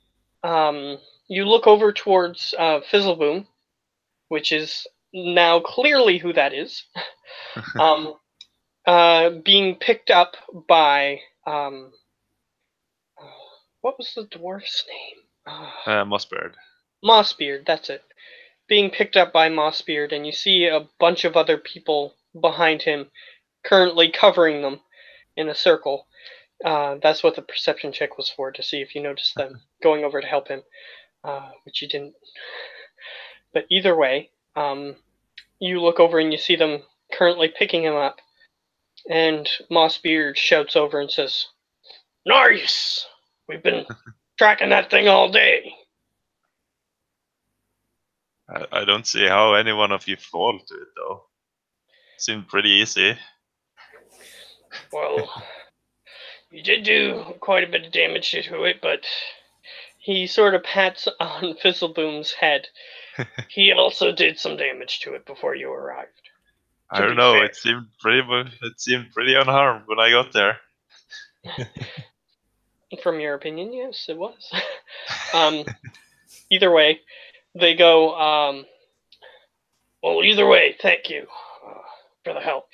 you look over towards Fizzleboom, which is now clearly who that is, being picked up by, what was the dwarf's name? Mossbeard. Mossbeard, that's it. Being picked up by Mossbeard, and you see a bunch of other people behind him currently covering them in a circle. That's what the perception check was for, to see if you noticed them going over to help him, which you didn't. But either way, you look over and you see them currently picking him up, and Mossbeard shouts over and says, "Nice! We've been tracking that thing all day." I don't see how any one of you fall to it, though. Seemed pretty easy. Well, you did do quite a bit of damage to it, but he sort of pats on Fizzleboom's head. He also did some damage to it before you arrived. I don't know. It seemed pretty unharmed when I got there. From your opinion, yes, it was. Either way, they go, well, either way, thank you for the help.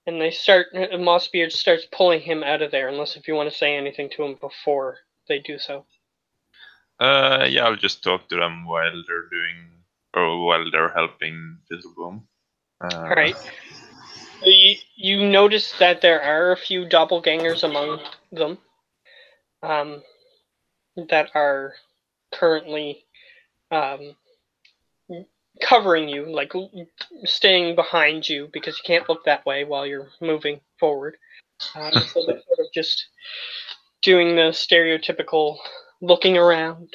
And Mossbeard starts pulling him out of there, unless if you want to say anything to him before they do so. Yeah, I'll just talk to them while they're helping Fizzleboom. Alright. You notice that there are a few doppelgangers among them that are currently covering you, like staying behind you, because you can't look that way while you're moving forward. So they're sort of just doing the stereotypical looking around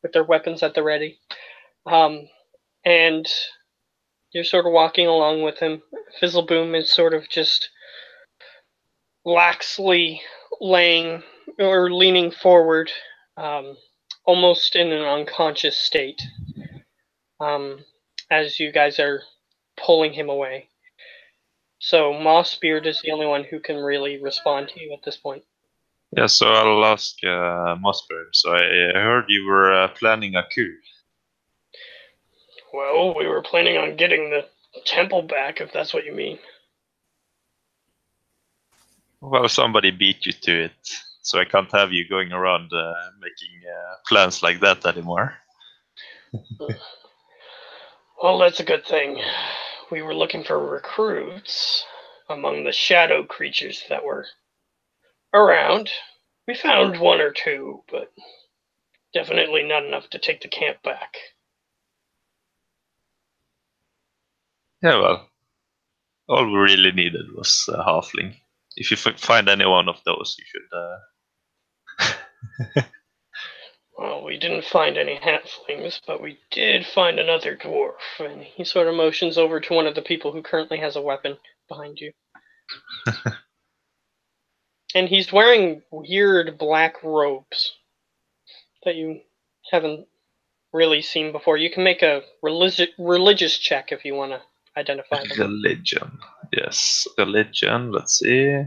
with their weapons at the ready. And you're sort of walking along with him. Fizzleboom is sort of just laxly laying or leaning forward, almost in an unconscious state, as you guys are pulling him away. So Mossbeard is the only one who can really respond to you at this point. Yeah, so I'll ask Mossbeard. So I heard you were planning a coup. Well, we were planning on getting the temple back, if that's what you mean. Well, somebody beat you to it, so I can't have you going around making plans like that anymore. Well, that's a good thing. We were looking for recruits among the shadow creatures that were around. We found one or two, but definitely not enough to take the camp back. Yeah, well, all we really needed was a halfling. If you find any one of those, you should... Well, we didn't find any halflings, but we did find another dwarf, and he sort of motions over to one of the people who currently has a weapon behind you. And he's wearing weird black robes that you haven't really seen before. You can make a religious check if you want to identify them. Religion. Yes, religion. Let's see.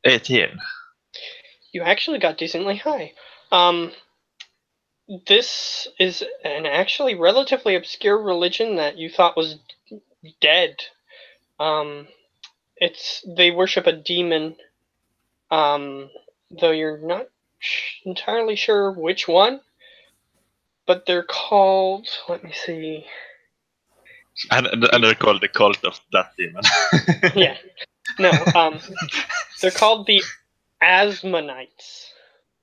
18. You actually got decently high. This is an actually relatively obscure religion that you thought was dead. They worship a demon, though you're not entirely sure which one. But they're called, let me see. And they're called the cult of that demon. Yeah. No, they're called the Asmonites.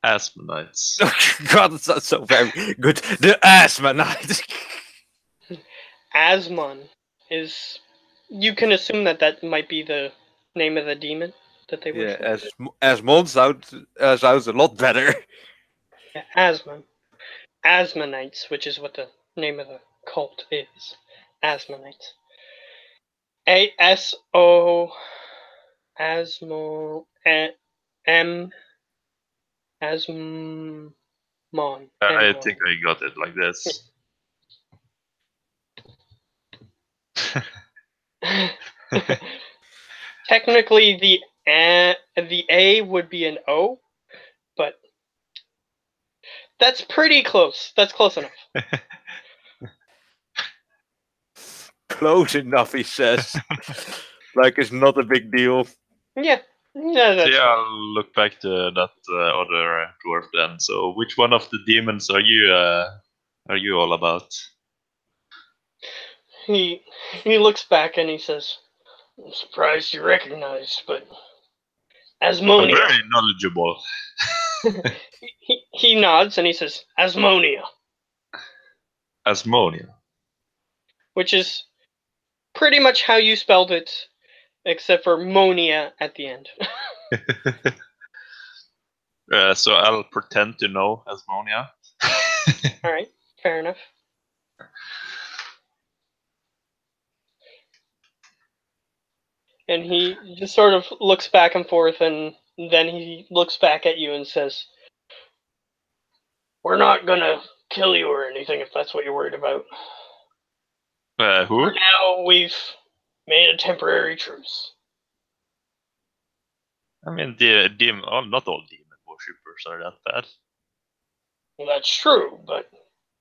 Asmonites. God, that's not so very good. The Asmonites. Asmon is... You can assume that might be the name of the demon. that they worship? Asmon sounds a lot better. Yeah, Asmon. Asmonites, which is what the name of the cult is. Asmonites. A-S-O... Asmo... M... Asmon. I think I got it like this. Technically, the A would be an O, but that's pretty close. That's close enough. Close enough, he says. Like it's not a big deal. Yeah. No, that's So fine. I'll look back to that other dwarf then. So which one of the demons are you all about? He looks back and he says, "I'm surprised you recognized, but I'm Asmonia." very knowledgeable. he nods and he says, "Asmonia," Asmonia. which is pretty much how you spelled it, except for Monia at the end. So I'll pretend to know Asmonia. All right, fair enough. And he just sort of looks back and forth, and then he looks back at you and says, "We're not gonna kill you or anything if that's what you're worried about. Who? For now, we've made a temporary truce." I mean, not all demon worshippers are that bad. Well, that's true, but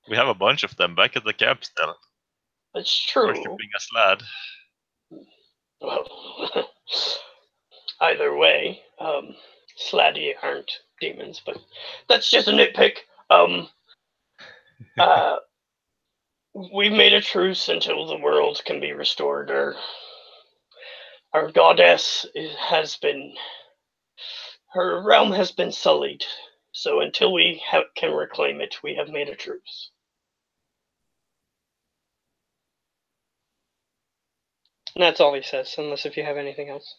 We have a bunch of them back at the camp still, that's true. worshipping a lad. Well, either way, Sladdy aren't demons, but that's just a nitpick. We've made a truce until the world can be restored. Our goddess her realm has been sullied. So until we can reclaim it, we have made a truce. And that's all he says, unless if you have anything else.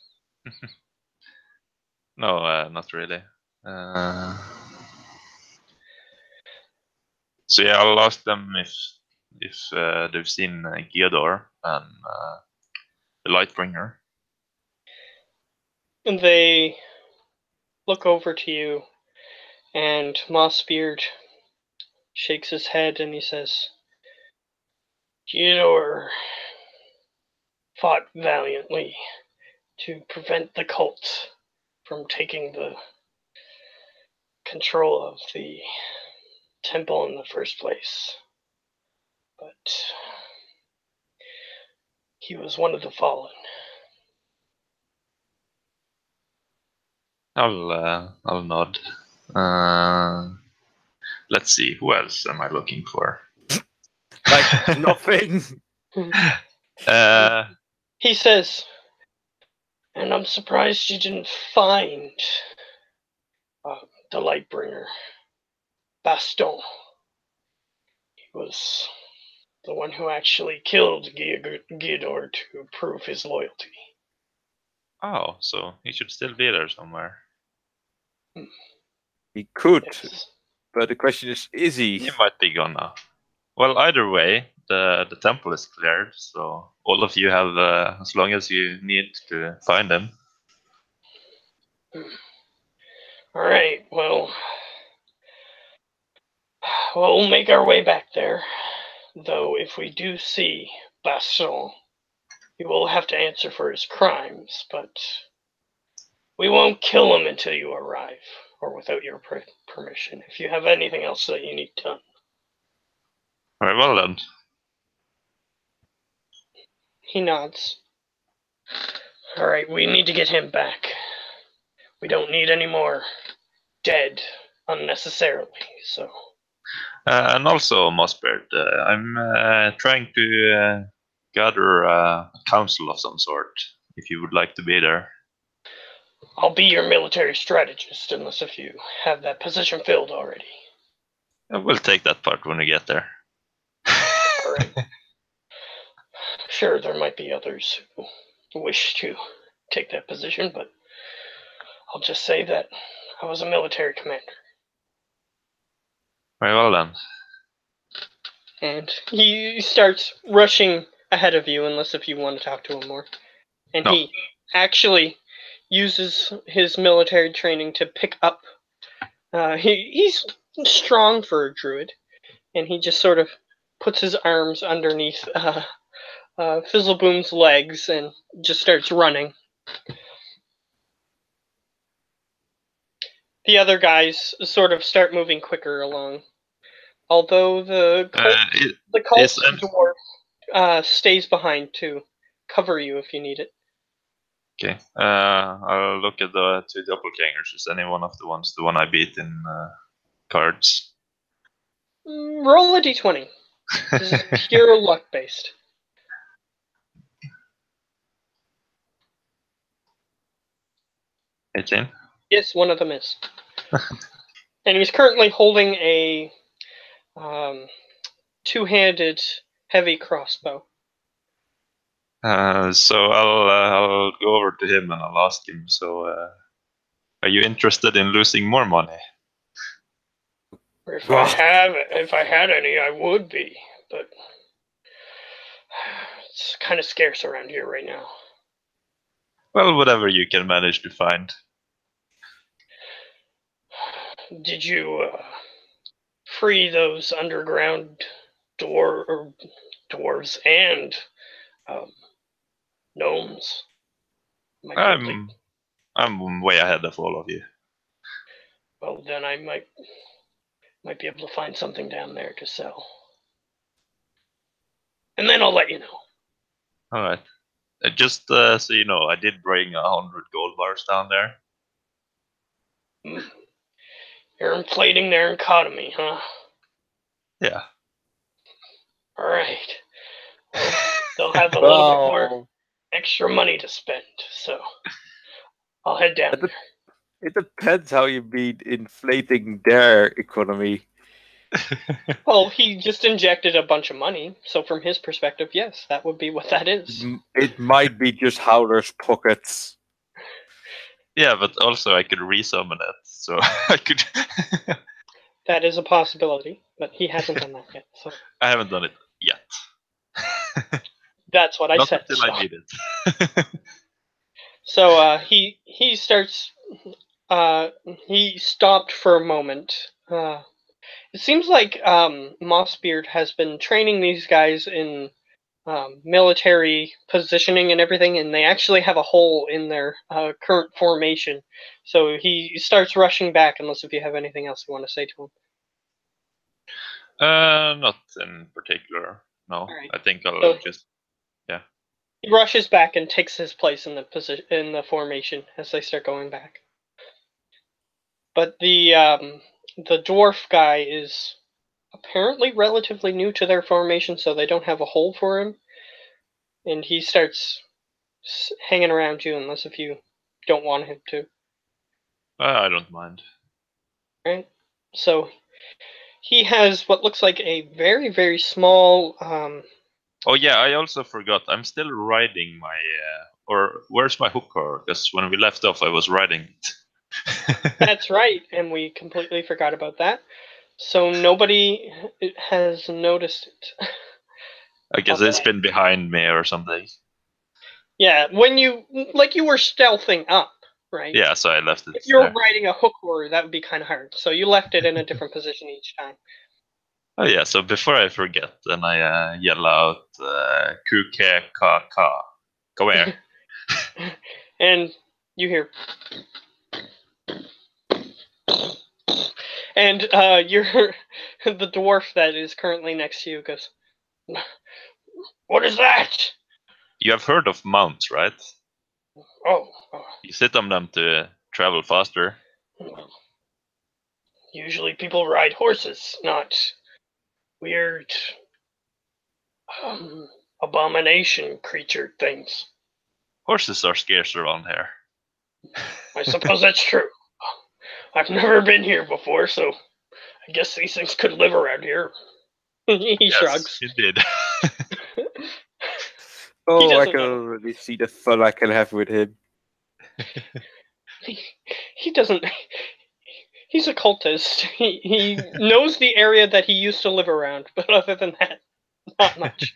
No, not really. So yeah, I'll ask them if they've seen Geodor and the Lightbringer. And they look over to you, and Mossbeard shakes his head and he says, "Geodor fought valiantly to prevent the cult from taking the control of the temple in the first place. But he was one of the fallen." I'll nod. Let's see, who else am I looking for? Like nothing. He says, "And I'm surprised you didn't find the Lightbringer, Baston. He was the one who actually killed Geodor to prove his loyalty." Oh, so he should still be there somewhere. He could, Yes. but the question is he? He might be gone now. Well, either way, the temple is cleared, so all of you have as long as you need to find him. All right, well, we'll make our way back there. Though if we do see Basson, he will have to answer for his crimes, but we won't kill him until you arrive, or without your permission, if you have anything else that you need done. Very well then. He nods. All right, we need to get him back. We don't need any more dead unnecessarily, so... And also, Mossbeard, I'm trying to gather a council of some sort, if you would like to be there. I'll be your military strategist, unless if you have that position filled already. We'll take that part when we get there. All right. Sure, there might be others who wish to take that position, but I'll just say that I was a military commander. Very well then. And he starts rushing ahead of you, unless if you want to talk to him more. And No. he actually uses his military training to pick up. He's strong for a druid, and he just sort of puts his arms underneath Fizzleboom's legs and just starts running. The other guys sort of start moving quicker along. Although the cult dwarf stays behind to cover you if you need it. Okay. I'll look at the two doppelgangers. Is any one of the one I beat in cards? Roll a d20. This is pure luck based. 18? Yes, one of them is. And he's currently holding a two-handed heavy crossbow. So I'll go over to him and I'll ask him. So, are you interested in losing more money? If I had any, I would be, but it's kind of scarce around here right now. Well, whatever you can manage to find. Did you free those underground dwarves and gnomes? I'm way ahead of all of you. Well, then I might be able to find something down there to sell. And then I'll let you know. All right. Just so you know, I did bring 100 gold bars down there. You're inflating their economy, huh? Yeah. All right. Well, they'll have a little bit more extra money to spend, so I'll head down there. It depends how you mean inflating their economy. Well, he just injected a bunch of money, so from his perspective, yes, that would be what that is. It might be just Howler's pockets. Yeah, but also I could resummon it, so I could... That is a possibility, but he hasn't done that yet. So I haven't done it yet. That's what I Not said. until I need it. So he starts. He stopped for a moment. It seems like Mossbeard has been training these guys in military positioning and everything, and they actually have a hole in their current formation. So he starts rushing back, unless if you have anything else you want to say to him. Not in particular. No, Right. I think I'll just. He rushes back and takes his place in the formation as they start going back. But the dwarf guy is apparently relatively new to their formation, so they don't have a hole for him. And he starts hanging around you, unless if you don't want him to. I don't mind. Right? So he has what looks like a very, very small... Oh yeah, I also forgot. I'm still riding my... or where's my hooker? Because when we left off, I was riding it. That's right, and we completely forgot about that. So nobody has noticed it. I guess it's been behind me or something. Yeah, when you were stealthing up, right? Yeah, so I left it. If you're riding a hooker, that would be kind of hard. So you left it in a different position each time. Oh yeah, so before I forget, then I yell out, "Kuke ka ka, come here." And you hear... And the dwarf that is currently next to you goes, "What is that?" You have heard of mounts, right? Oh. You sit on them to travel faster. Well, usually people ride horses, not weird abomination creature things. Horses are scarce around here. I suppose that's true. I've never been here before, so I guess these things could live around here. He shrugs. It did. Oh, I can already see the fun I can have with him. He doesn't. He's a cultist. He knows the area that he used to live around, but other than that, not much.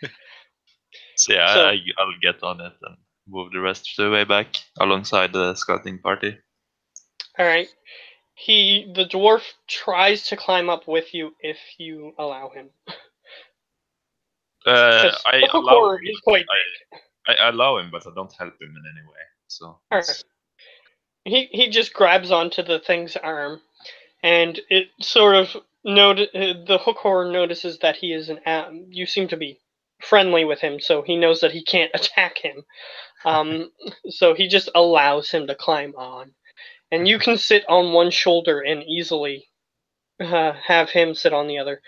So yeah, So- I'll get on it and move the rest of the way back alongside the scouting party. All right. The dwarf tries to climb up with you if you allow him. Because I the allow hookor him. is quite big. I allow him, but I don't help him in any way. So All that's- right. He just grabs onto the thing's arm, and it sort of the hookor notices that he is you seem to be friendly with him, so he knows that he can't attack him. So he just allows him to climb on, and you can sit on one shoulder and easily have him sit on the other.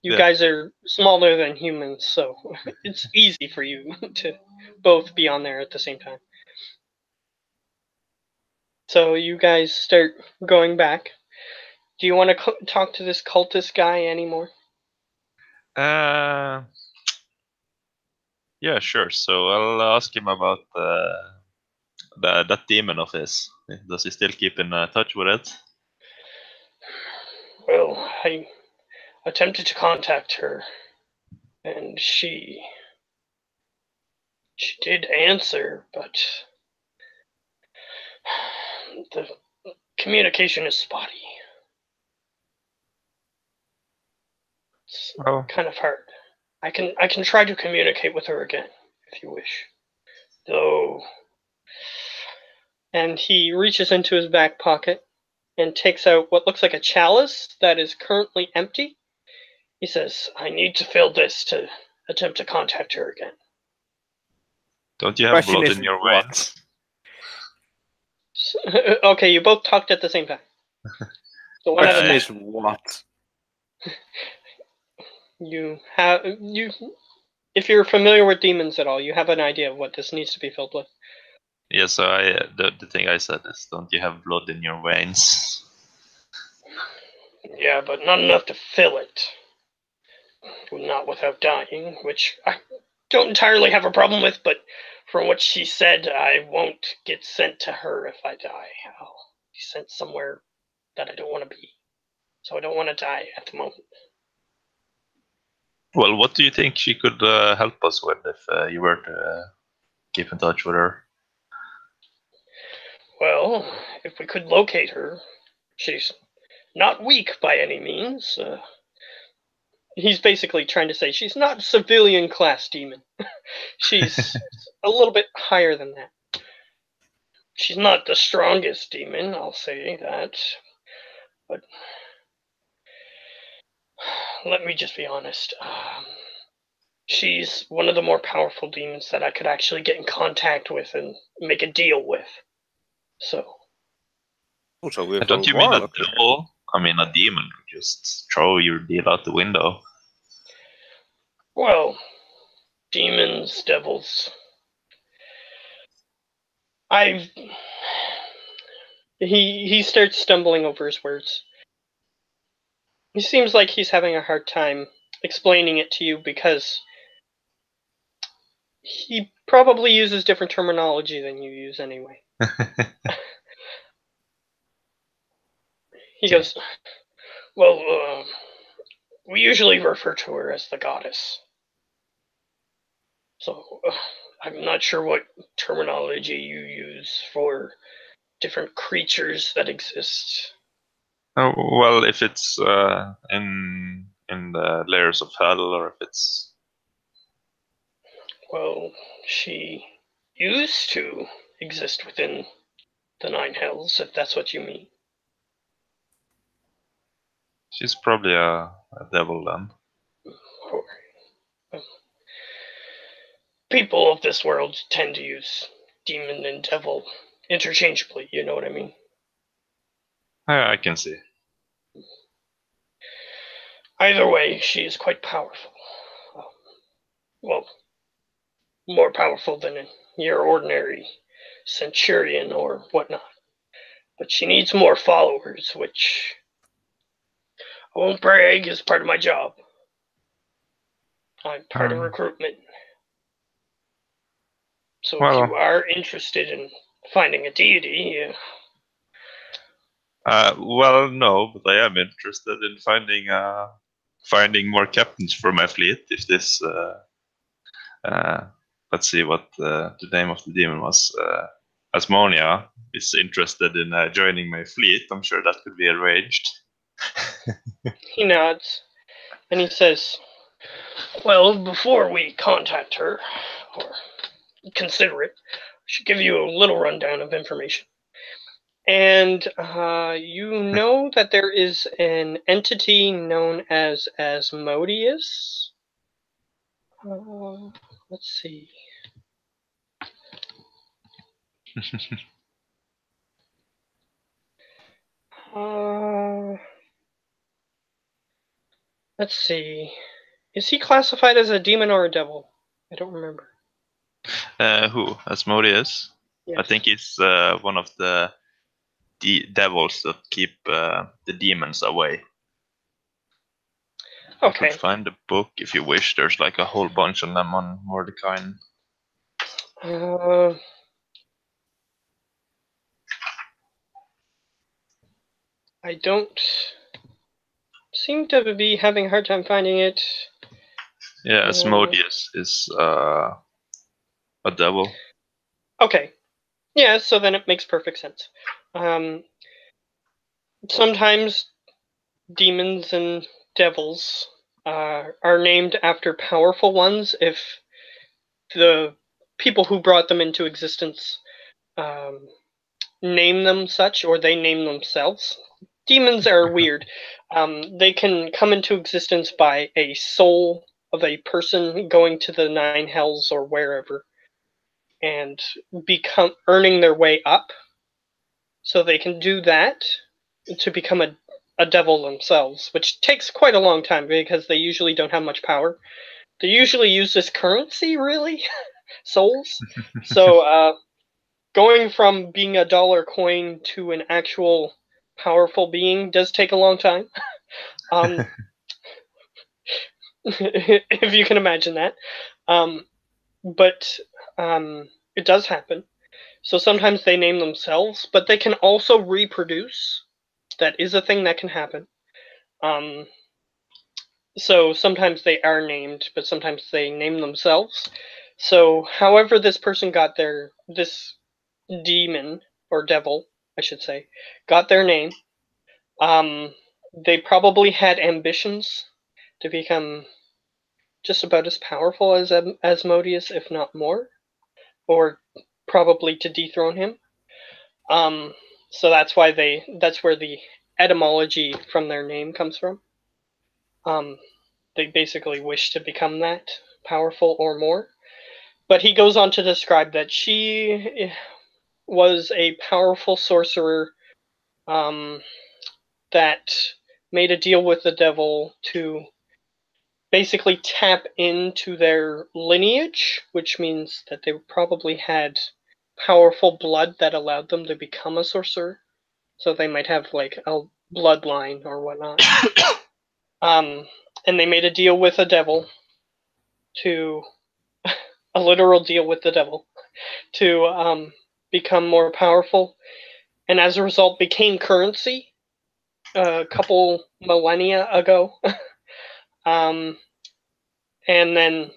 You Yeah. guys are smaller than humans, so it's easy for you to both be on there at the same time. So you guys start going back. Do you want to talk to this cultist guy anymore? Yeah, sure. So I'll ask him about that demon of his. Does he still keep in touch with it? Well, I attempted to contact her, and she did answer, but the communication is spotty. It's Oh, kind of hard. I can try to communicate with her again if you wish. Though, and he reaches into his back pocket and takes out what looks like a chalice that is currently empty. He says, "I need to fill this to attempt to contact her again." don't you have Question blood is in your what? veins? Okay, you both talked at the same time. So one at a Question time. is what? You have you. If you're familiar with demons at all, you have an idea of what this needs to be filled with. Yeah. So the thing I said is, don't you have blood in your veins? Yeah, but not enough to fill it. Not without dying, which I don't entirely have a problem with, but from what she said, I won't get sent to her if I die. I'll be sent somewhere that I don't want to be. So I don't want to die at the moment. Well, what do you think she could help us with if you were to keep in touch with her? Well, if we could locate her, she's not weak by any means. He's basically trying to say she's not a civilian class demon. She's a little bit higher than that. She's not the strongest demon, I'll say that. But let me just be honest. She's one of the more powerful demons that I could actually get in contact with and make a deal with. So. Also, with Don't a you mean a warlock here. devil? I mean, a demon could just throw your deal out the window. Well, demons, devils. I've. He starts stumbling over his words. He seems like he's having a hard time explaining it to you because he probably uses different terminology than you use anyway. He goes, well, we usually refer to her as the goddess. So I'm not sure what terminology you use for different creatures that exist. Oh, well, if it's in the layers of hell, or if it's Well, she used to exist within the Nine Hells, if that's what you mean. she's probably a devil then. Or, people of this world tend to use demon and devil interchangeably, you know what I mean? I can see. Either way, she is quite powerful. Well, more powerful than your ordinary centurion or whatnot. But she needs more followers, which I won't brag is part of my job. I'm part of recruitment. So if Well, you are interested in finding a deity, Well, no, but I am interested in finding more captains for my fleet. If this, let's see what the name of the demon was. Asmonia is interested in joining my fleet. I'm sure that could be arranged. He nods, and he says, "Well, before we contact her, or consider it, I should give you a little rundown of information. And you know that there is an entity known as Asmodeus? Let's see. Let's see. Is he classified as a demon or a devil? I don't remember. Who? Asmodeus? Yes. I think he's one of the devils that keep the demons away. Okay. I could find the book if you wish. There's like a whole bunch of them on Mordecai. I don't seem to be having a hard time finding it. Yeah, Asmodeus is a devil. Okay. Yeah, so then it makes perfect sense. Sometimes demons and devils are named after powerful ones if the people who brought them into existence name them such, or they name themselves. Demons are weird. They can come into existence by a soul of a person going to the nine hells or wherever and earning their way up. So they can do that to become a devil themselves, which takes quite a long time because they usually don't have much power. They usually use this currency, really, souls. So going from being a dollar coin to an actual powerful being does take a long time. If you can imagine that. But it does happen. So sometimes they name themselves, but they can also reproduce. That is a thing that can happen. So sometimes they are named, but sometimes they name themselves. So however this person got this demon, or devil, I should say, got their name, they probably had ambitions to become just about as powerful as Asmodeus, if not more, or probably to dethrone him. So that's why that's where the etymology from their name comes from. They basically wish to become that powerful or more. But he goes on to describe that she was a powerful sorcerer that made a deal with the devil to basically tap into their lineage, which means that they probably had powerful blood that allowed them to become a sorcerer. So they might have like a bloodline or whatnot. And they made a deal with the devil to a literal deal with the devil to become more powerful, and as a result became currency a couple millennia ago, and then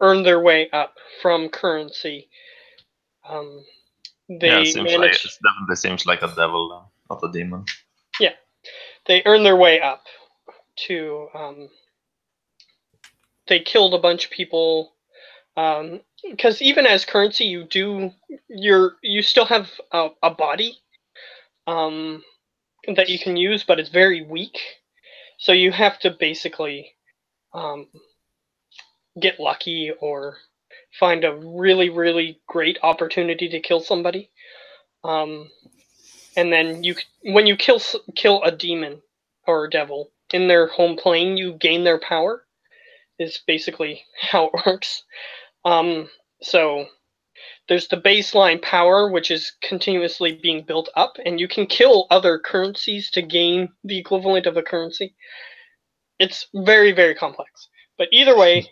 earned their way up from currency. They managed. It definitely seems like a devil, not a demon. Yeah, they earned their way up to. They killed a bunch of people. Because even as currency, you still have a body that you can use, but it's very weak. So you have to basically get lucky or find a really, really great opportunity to kill somebody. And then when you kill a demon or a devil in their home plane, you gain their power. Is basically how it works. So there's the baseline power, which is continuously being built up, and you can kill other currencies to gain the equivalent of a currency. It's very, very complex. But either way,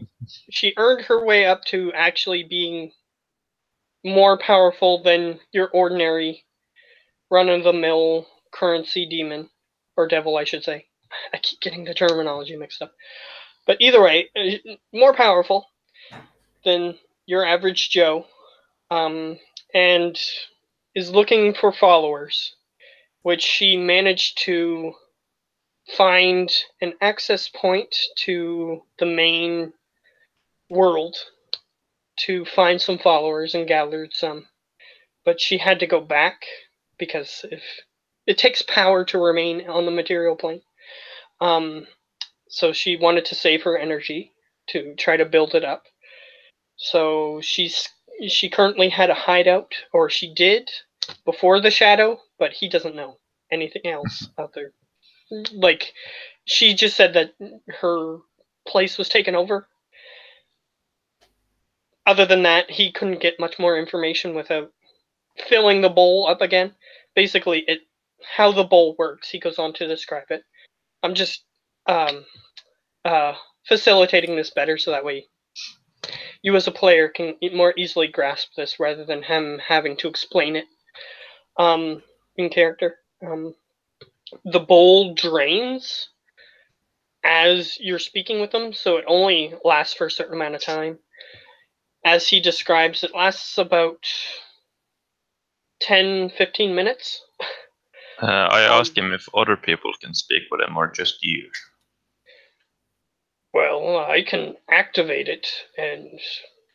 she earned her way up to actually being more powerful than your ordinary run-of-the-mill currency demon, or devil, I should say. I keep getting the terminology mixed up. But either way, more powerful than your average Joe, and is looking for followers, which she managed to find an access point to the main world to find some followers and gathered some. But she had to go back because if it takes power to remain on the material plane. So she wanted to save her energy to try to build it up. So she currently had a hideout, or she did before the shadow, but he doesn't know anything else out there. Like, she just said that her place was taken over. Other than that, he couldn't get much more information without filling the bowl up again. Basically, how the bowl works. He goes on to describe it. I'm just facilitating this better so that way you as a player can more easily grasp this rather than him having to explain it in character. The bowl drains as you're speaking with them, so it only lasts for a certain amount of time. As he describes, it lasts about 10-15 minutes. I ask him if other people can speak with him or just you. Well, I can activate it, and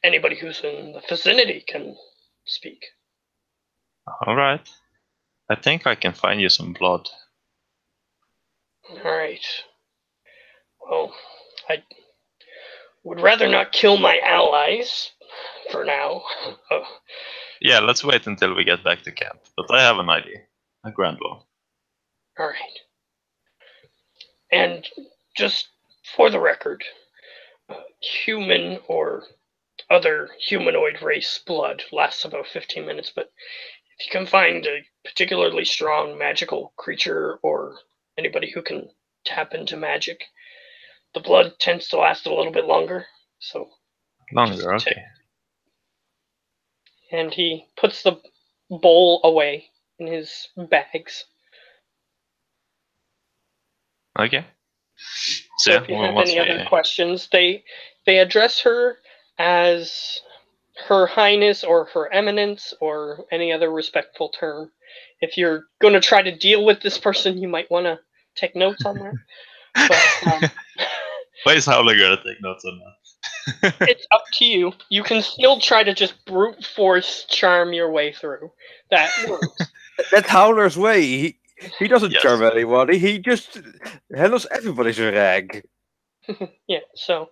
anybody who's in the vicinity can speak. Alright. I think I can find you some blood. Alright. Well, I would rather not kill my allies for now. Yeah, let's wait until we get back to camp. But I have an idea. A grand one. Alright. And just for the record, human or other humanoid race blood lasts about 15 minutes, but if you can find a particularly strong magical creature or anybody who can tap into magic, the blood tends to last a little bit longer. So Longer, okay. And he puts the bowl away in his bags. Okay. So if you have any other questions, they address her as Her Highness or Her Eminence or any other respectful term. If you're going to try to deal with this person, you might want to take notes on that. But why is Howler going to take notes on that? It's up to you. You can still try to just brute force charm your way through. That works. That's Howler's way. He doesn't charm anybody. He just handles everybody's rag. Yeah, so.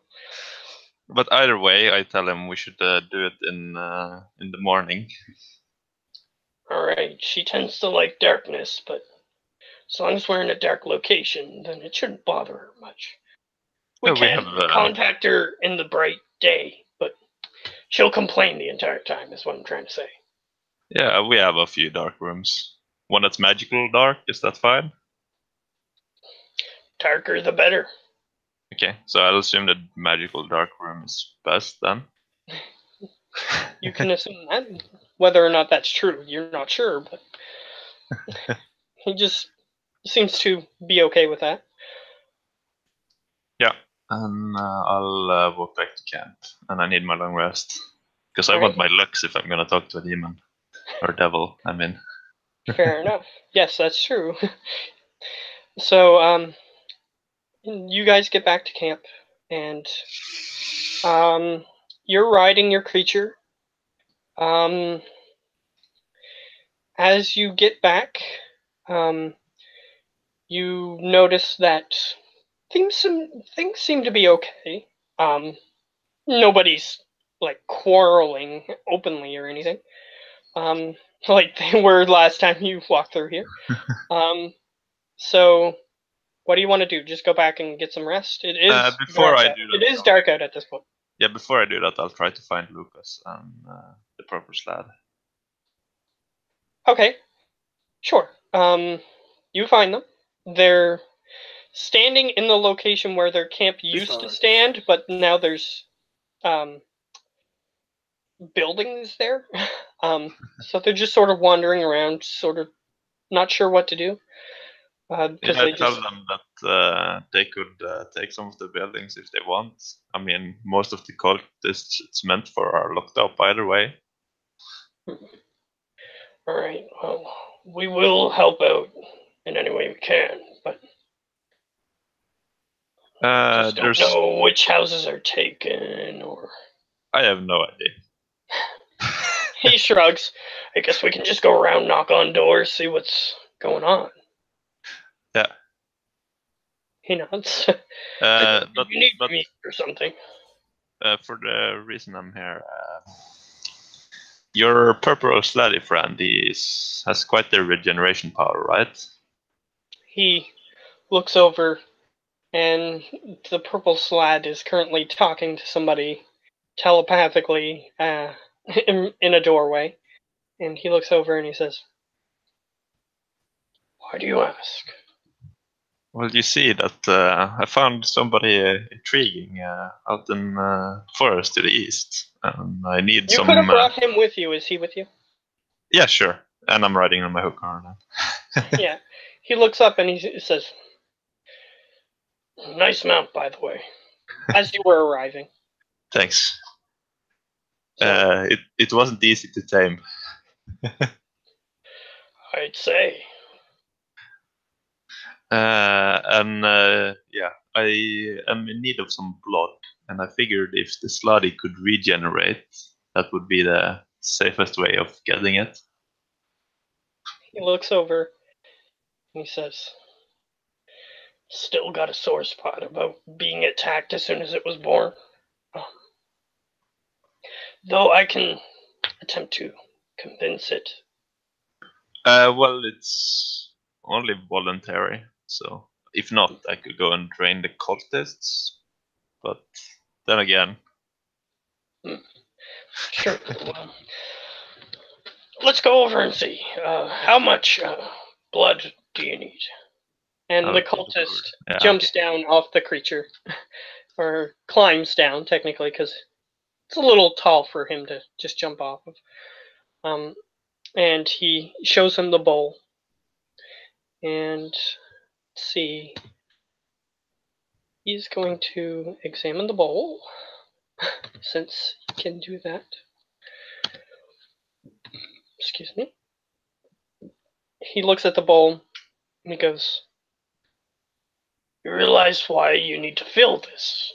But either way, I tell him we should do it in the morning. Alright, she tends to like darkness, but as long as we're in a dark location, then it shouldn't bother her much. We can contact her in the bright day, but she'll complain the entire time, is what I'm trying to say. Yeah, we have a few dark rooms. One that's magical dark, is that fine? Darker the better. Okay, so I'll assume that magical dark room is best then. You can assume that. Whether or not that's true, you're not sure, but he just seems to be okay with that. Yeah, and I'll walk back to camp, and I need my long rest. Because I want my lux if I'm gonna talk to a demon. Or devil, I mean. Fair enough. Yes, that's true. So, you guys get back to camp, and you're riding your creature. As you get back, you notice that things seem to be okay. Nobody's like quarreling openly or anything, like they were last time you walked through here. So what do you want to do? Just go back and get some rest? It is it is dark out at this point. Yeah, before I do that, I'll try to find Lucas and the proper sled. Okay, sure. You find them. They're standing in the location where their camp used to stand, but now there's buildings there. So they're just sort of wandering around, sort of not sure what to do. Because Yeah, they tell just them that they could take some of the buildings if they want. I mean, most of the cultists it's meant for are locked up either way. all right. Well, we will help out in any way we can, but just don't There's. know which houses are taken or. I have no idea. He shrugs. I guess we can just go around, knock on doors, see what's going on. Yeah. He nods. But You need me or something. for the reason I'm here, your purple sladdy friend has quite the regeneration power, right? He looks over, and the purple slad is currently talking to somebody telepathically in a doorway. And he looks over and he says, "Why do you ask?" Well, you see that I found somebody intriguing out in forest to the east, and I need You some. could have brought him with you. Is he with you? Yeah, sure. And I'm riding on my hook car now. Yeah. He looks up and he says, "Nice mount, by the way," as you were arriving. Thanks. So, it wasn't easy to tame. I'd say. Yeah, I am in need of some blood, and I figured if the slutty could regenerate, that would be the safest way of getting it. He looks over and he says, "Still got a sore spot about being attacked as soon as it was born. Though I can attempt to convince it." Well, it's only voluntary, so if not, I could go and train the cultists. But then again, Sure. Well, let's go over and see. How much blood do you need? And the cultist jumps down off the creature, or climbs down technically, because it's a little tall for him to just jump off of. And he shows him the bowl. And let's see. He's going to examine the bowl, since he can do that. Excuse me. He looks at the bowl and he goes, "You realize why you need to fill this?"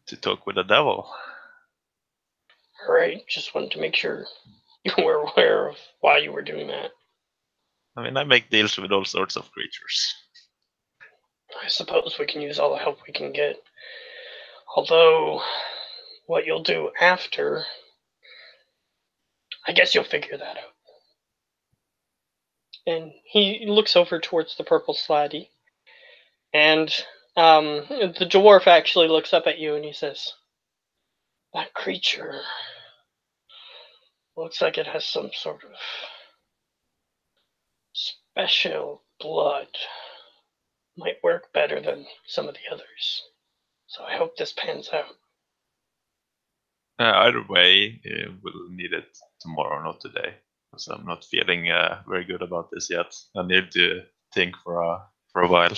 To talk with the devil. Alright, just wanted to make sure you were aware of why you were doing that. I mean, I make deals with all sorts of creatures. I suppose we can use all the help we can get. Although, what you'll do after, I guess you'll figure that out. And he looks over towards the purple slatty. And the dwarf actually looks up at you and he says, "That creature looks like it has some sort of special blood. Might work better than some of the others. So I hope this pans out." Either way, we'll need it tomorrow, not today, because I'm not feeling very good about this yet. I need to think for a while.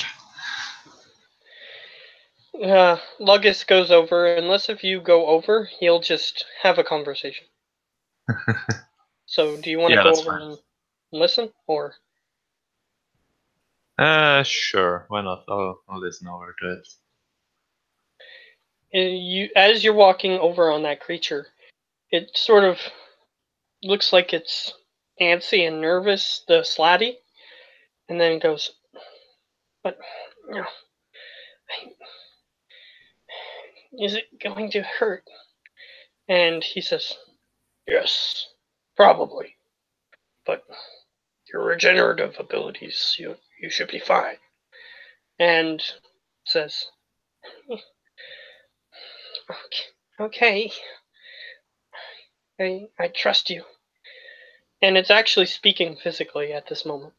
Lugus goes over. Unless if you go over, he'll just have a conversation. So, do you want to go over and listen, or? Sure. Why not? I'll listen over to it. As you're walking over on that creature, it sort of looks like it's antsy and nervous, the slatty, and then it goes, "But, is it going to hurt?" And he says, "Yes, probably, but your regenerative abilities, you should be fine." And says, "Okay, I trust you." And it's actually speaking physically at this moment.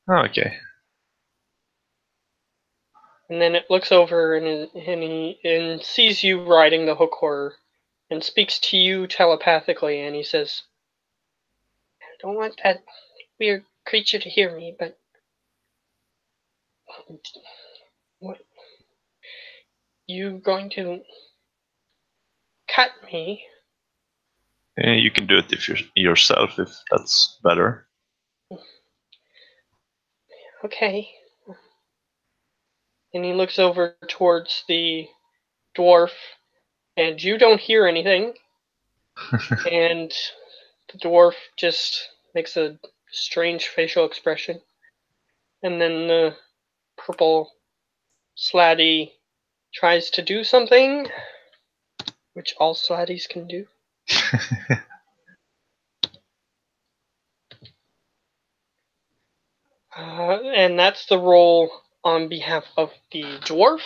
Oh, okay. And then it looks over and sees you riding the hook horror and speaks to you telepathically, and he says, "I don't want that weird creature to hear me, but what? You going to cut me? You can do it yourself if that's better. Okay. And he looks over towards the dwarf, and you don't hear anything. And the dwarf just makes a strange facial expression. And then the purple slatty tries to do something, which all slatties can do. And that's the roll on behalf of the dwarf.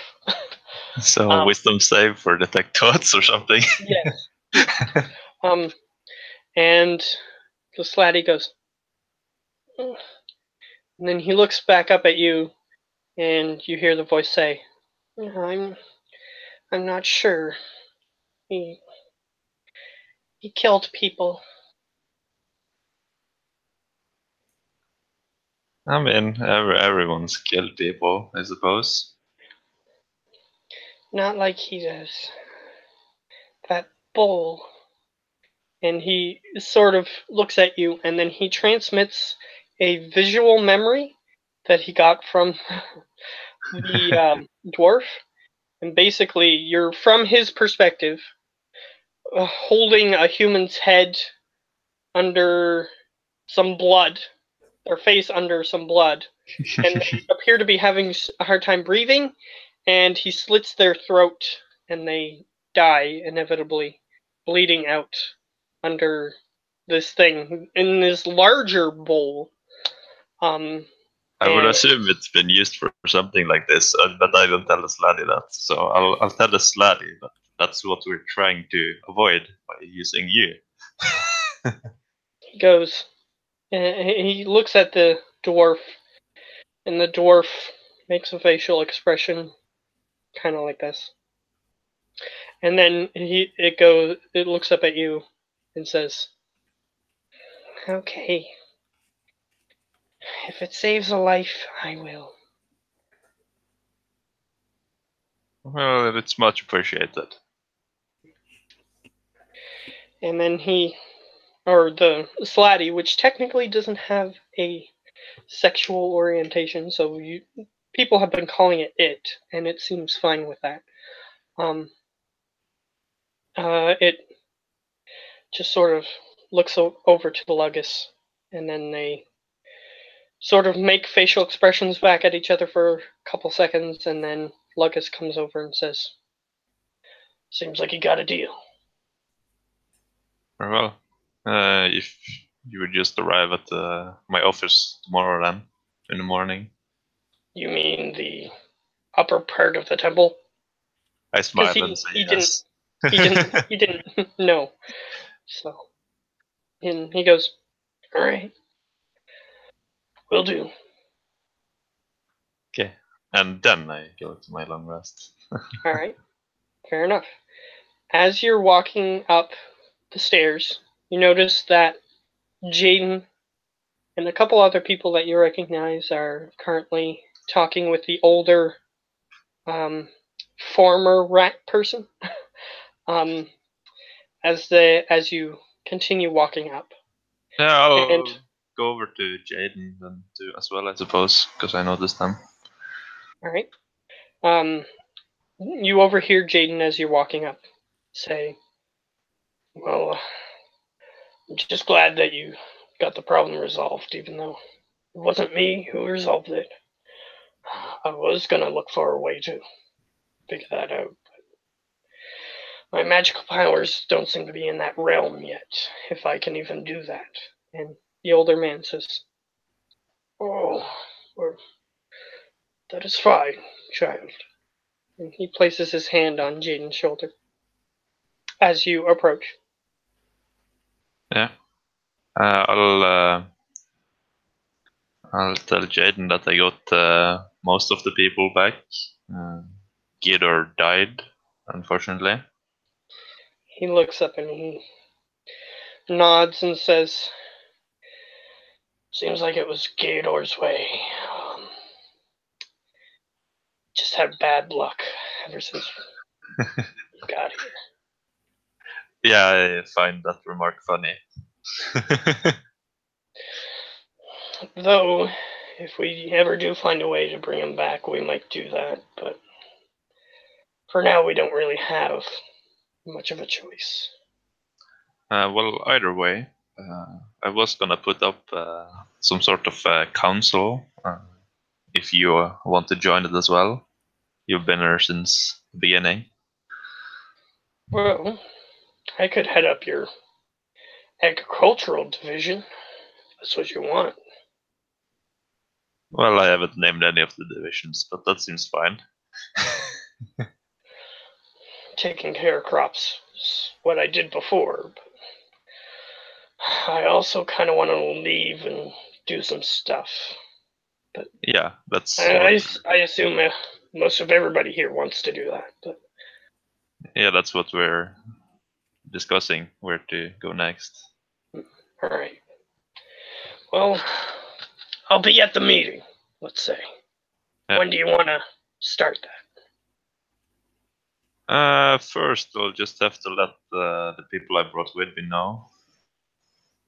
So wisdom save for detect thoughts or something. Yes. And the slatty goes, and then he looks back up at you, and you hear the voice say, I'm not sure. He killed people. I mean, everyone's killed people, I suppose. Not like he does. That bull. And he sort of looks at you, and then he transmits a visual memory that he got from the dwarf. And basically, you're from his perspective, holding a human's head under some blood, their face under some blood, and they appear to be having a hard time breathing, and he slits their throat, and they die inevitably, bleeding out under this thing in this larger bowl. I would assume it's been used for something like this, but I don't tell the sladdy that. So I'll tell the sladdy that that's what we're trying to avoid by using you. He goes, he looks at the dwarf, and the dwarf makes a facial expression kind of like this. And then it looks up at you and says, okay, if it saves a life, I will. Well, it's much appreciated. And then the slatty, which technically doesn't have a sexual orientation, so people have been calling it, and it seems fine with that. It just sort of looks over to the Lugus, and then they sort of make facial expressions back at each other for a couple seconds, and then Lugus comes over and says, seems like you got a deal. Very well. If you would just arrive at my office tomorrow then, in the morning. You mean the upper part of the temple? I smile and say yes. He didn't know. So, and he goes, all right, will do. Okay, and then I go to my long rest. All right, fair enough. As you're walking up the stairs, you notice that Jaden and a couple other people that you recognize are currently talking with the older former rat person as you continue walking up. Yeah, I'll go over to Jaden then too as well, I suppose, because I noticed them. All right. You overhear Jaden as you're walking up say, well, I'm just glad that you got the problem resolved, even though it wasn't me who resolved it. I was going to look for a way to figure that out. My magical powers don't seem to be in that realm yet, if I can even do that. And the older man says, oh, well, that is fine, child. And he places his hand on Jaden's shoulder as you approach. Yeah. I'll tell Jaden that I got most of the people back. Gidor died, unfortunately. He looks up and he nods and says, Seems like it was Gator's way. Just had bad luck ever since we got here. Yeah, I find that remark funny. Though, if we ever do find a way to bring him back, we might do that, but for now we don't really have much of a choice. Well, either way, I was gonna put up some sort of council if you want to join it as well. You've been there since the beginning. Well, I could head up your agricultural division. If that's what you want. Well, I haven't named any of the divisions, but that seems fine. Taking care of crops is what I did before, but I also kind of want to leave and do some stuff. But yeah, that's. I assume most of everybody here wants to do that. But yeah, that's what we're discussing, where to go next. all right. Well, I'll be at the meeting. Let's say. Yeah. When do you want to start that? First, we'll just have to let the people I brought with me know.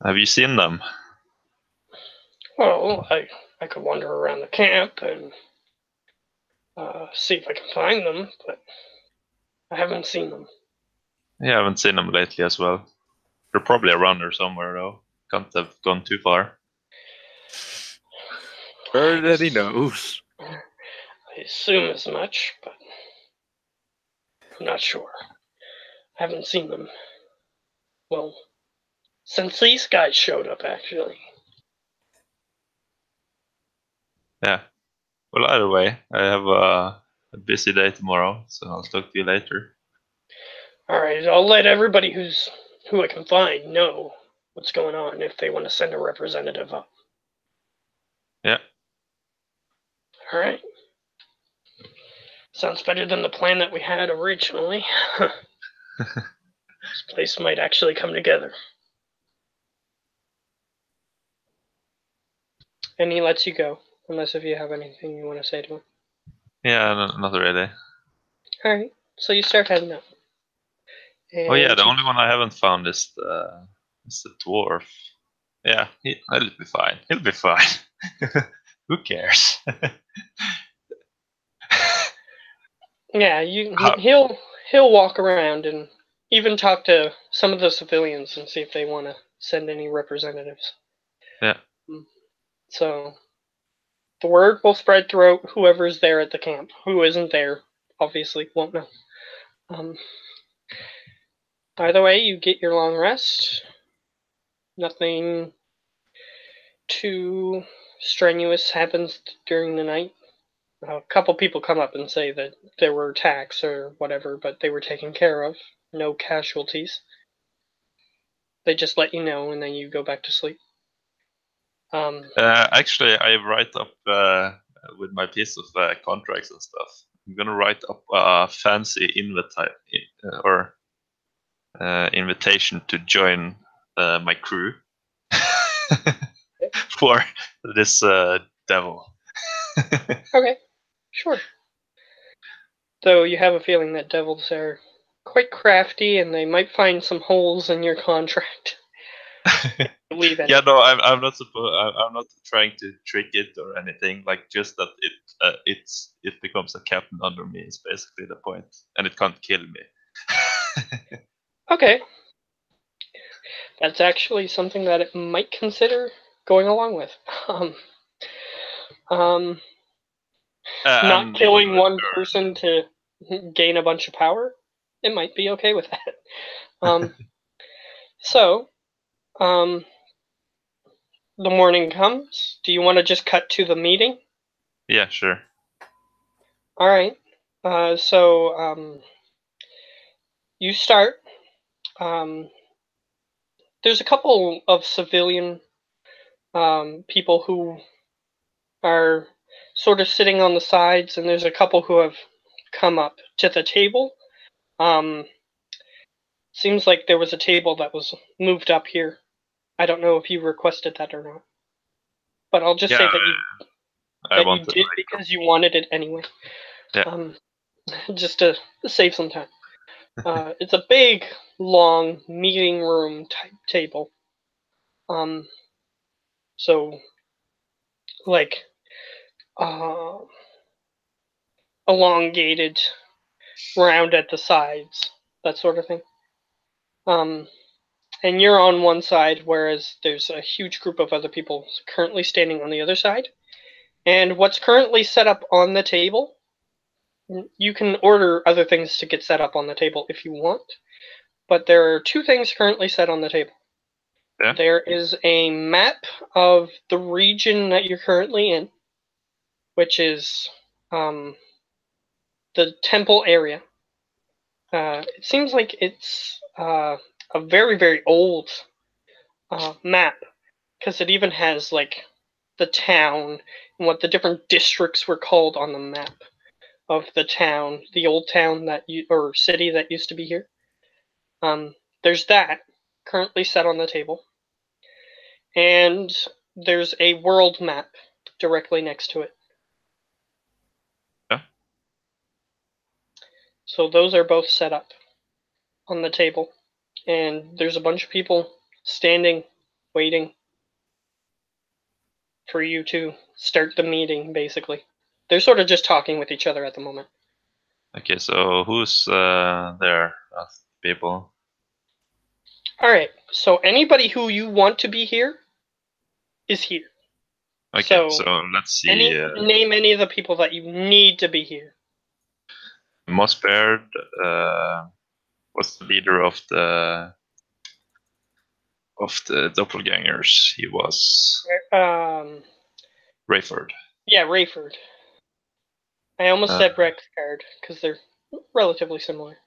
Have you seen them? Well, I could wander around the camp and see if I can find them, but I haven't seen them. Yeah, I haven't seen them lately as well. They're probably around there somewhere, though. Can't have gone too far. Better than he knows. I assume as much, but I'm not sure. I haven't seen them. Well, since these guys showed up, actually. Yeah. Well, either way, I have a busy day tomorrow, so I'll talk to you later. Alright, I'll let everybody who I can find know what's going on if they want to send a representative up. Yeah. Alright. Sounds better than the plan that we had originally. This place might actually come together. And he lets you go, unless if you have anything you want to say to him. Yeah, not really. Alright, so you start heading up. And oh yeah, the only one I haven't found is the dwarf. Yeah, he'll be fine. He'll be fine. Who cares? yeah, he'll walk around and even talk to some of the civilians and see if they want to send any representatives. Yeah. So the word will spread throughout whoever's there at the camp. Who isn't there, obviously, won't know. By the way, you get your long rest. Nothing too strenuous happens during the night. A couple people come up and say that there were attacks or whatever, but they were taken care of. No casualties. They just let you know, and then you go back to sleep. Actually, I write up with my piece of contracts and stuff. I'm gonna write up a fancy invitation to join my crew for this devil. Okay, sure. Though you have a feeling that devils are quite crafty, and they might find some holes in your contract. Yeah, no, I'm not I'm not trying to trick it or anything. Like just that it becomes a captain under me is basically the point, and it can't kill me. Okay, that's actually something that it might consider going along with. Not killing one person to gain a bunch of power, it might be okay with that. So, the morning comes. Do you want to just cut to the meeting? Yeah, sure. All right. You start. There's a couple of civilian people who are sort of sitting on the sides, and there's a couple who have come up to the table. Seems like there was a table that was moved up here. I don't know if you requested that or not. but I'll just say that you wanted did because you wanted it anyway. Yeah. Just to save some time. It's a big, long meeting room type table. So like elongated, round at the sides, that sort of thing. And you're on one side, whereas there's a huge group of other people currently standing on the other side. And what's currently set up on the table, you can order other things to get set up on the table if you want, but there are two things currently set on the table. Yeah. There is a map of the region that you're currently in, which is the temple area. It seems like it's a very, very old map, because it even has like the town and what the different districts were called on the map of the town, the old town or city that used to be here. There's that currently set on the table, and there's a world map directly next to it. Yeah. So those are both set up on the table, and there's a bunch of people standing, waiting for you to start the meeting, basically. They're sort of just talking with each other at the moment. Okay, so who's there as people? Alright, so anybody who you want to be here is here. Okay, so let's see. Name any of the people that you need to be here. Mossbeard was the leader of the doppelgangers. He was Rayford. Yeah, Rayford. I almost said Rexgard because they're relatively similar.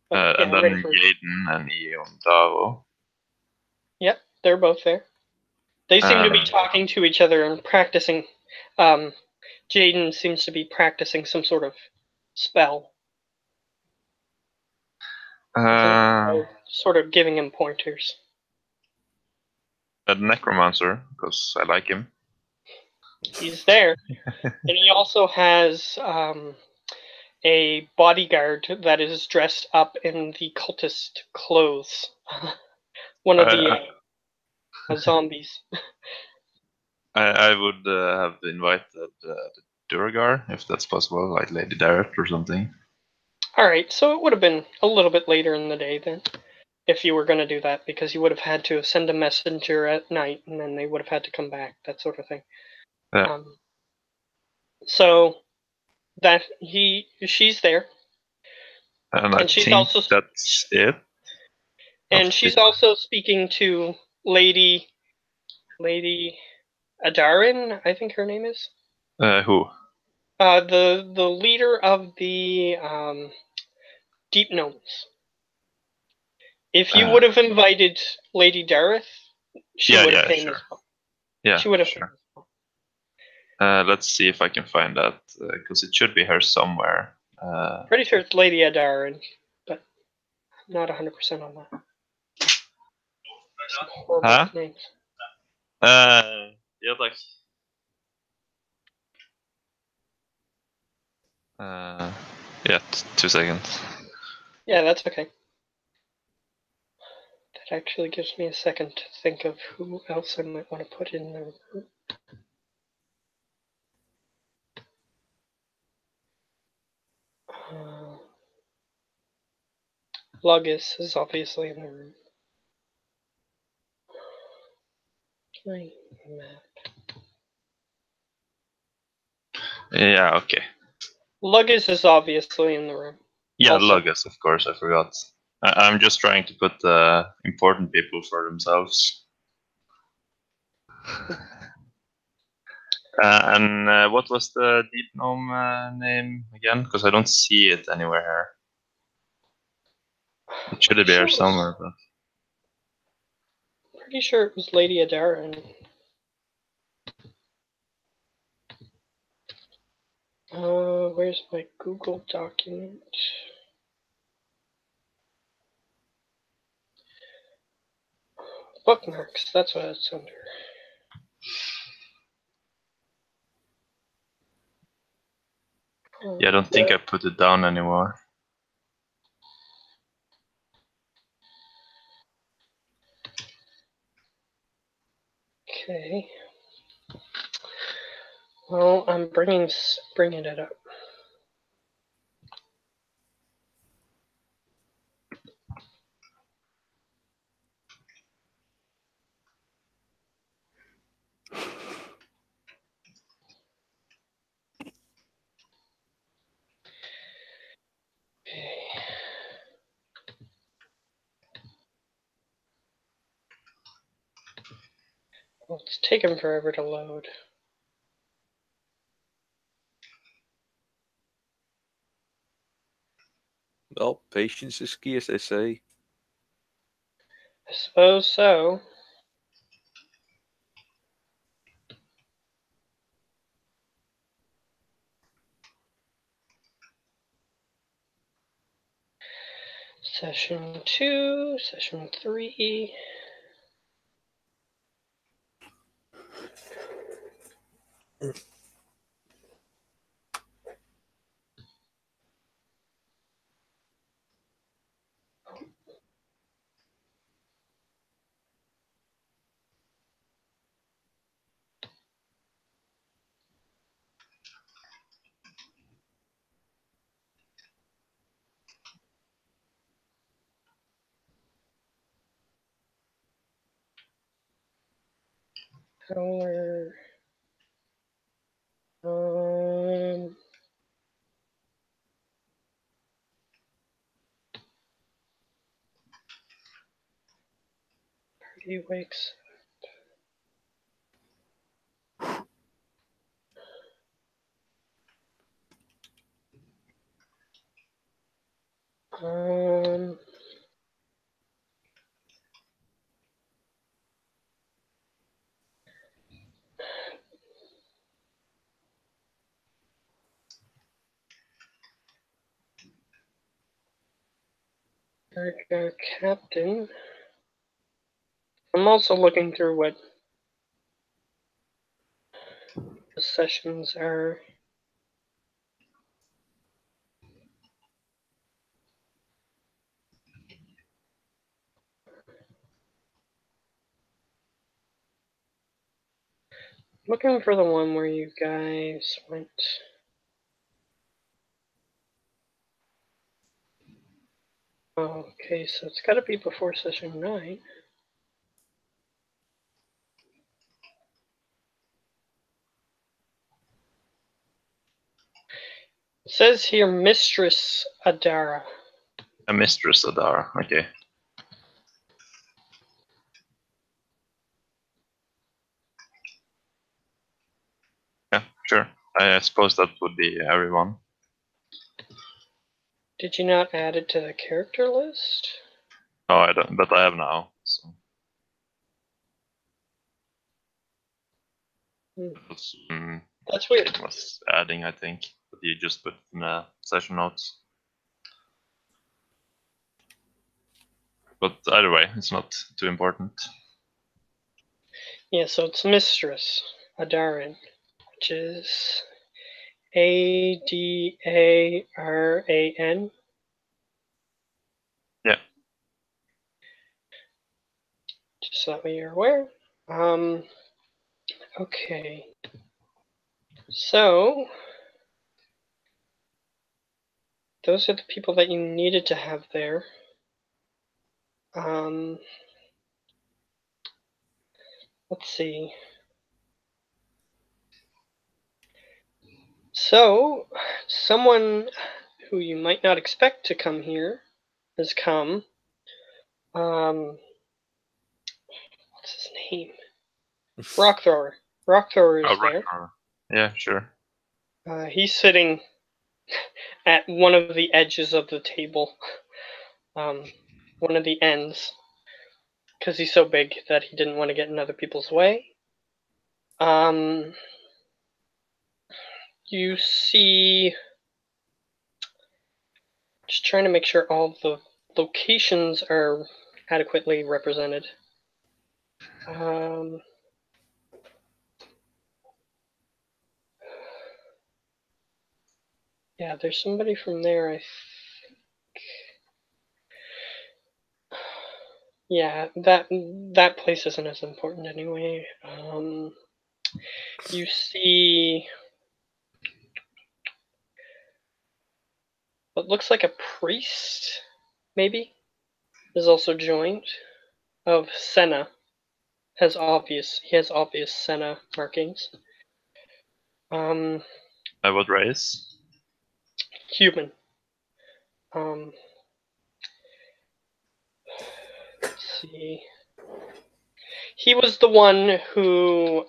But, and then Rayford. Jaden and Eon Davo. Yep, they're both there. They seem to be talking to each other and practicing. Jaden seems to be practicing some sort of spell. Sort of giving him pointers. A necromancer, because I like him. He's there. And he also has a bodyguard that is dressed up in the cultist clothes. One of the zombies. I would have invited Durgar, if that's possible, like Lady Darrett or something. Alright, so it would have been a little bit later in the day then, if you were going to do that, because you would have had to send a messenger at night, and then they would have had to come back, that sort of thing. Yeah. So that she's there, and she's think also that's it. And she's also speaking to Lady Adarin, I think her name is. Who? The leader of the Deep Gnomes. If you would have invited Lady Dareth, she would have came as well. Yeah, she would have sure. came as well. Let's see if I can find that, because it should be her somewhere. Pretty sure it's Lady Adarin, but I'm not 100% on that. Some horrible names. Ja, tack. Yeah, 2 seconds. Yeah, that's okay. That actually gives me a second to think of who else I might want to put in the room. Lugus is obviously in the room. My map. Yeah, okay. Lugus is obviously in the room. Yeah, Also. Lugus, of course, I forgot. I'm just trying to put important people for themselves. And what was the Deep Gnome name again? Because I don't see it anywhere here. It should be here somewhere, but... Pretty sure it was Lady Adarin. Where's my Google document? Bookmarks, that's what it's under. Yeah, I don't think I put it down anymore. Okay. Well, I'm bringing it up. Okay. Well, it's taken forever to load. Well, patience is key, as they say. I suppose so. Session 2, Session 3. Howler. He wakes. Um. Captain. I'm also looking through what the sessions are. Looking for the one where you guys went. Oh, okay, so it's got to be before session 9. It says here Mistress Adara. A Mistress Adara, okay. Yeah, sure. I suppose that would be everyone. Did you not add it to the character list? Oh, I don't, but I have now. So. That's weird. It was adding, I think, but you just put in the session notes. But either way, it's not too important. Yeah, so it's Mistress Adaran, which is Adaran. Yeah. Just so that way you're aware. Okay. So, those are the people that you needed to have there. Let's see. So, someone who you might not expect to come here has come. What's his name? Rock Thrower. Rock Thrower is there. Yeah, sure. He's sitting at one of the edges of the table, one of the ends, because he's so big that he didn't want to get in other people's way. You see, just trying to make sure all the locations are adequately represented. Yeah, there's somebody from there, I think. Yeah, that place isn't as important anyway. You see what looks like a priest, maybe, is also joined of Senna. He has obvious Senna markings. What race? Human. Let's see. He was the one who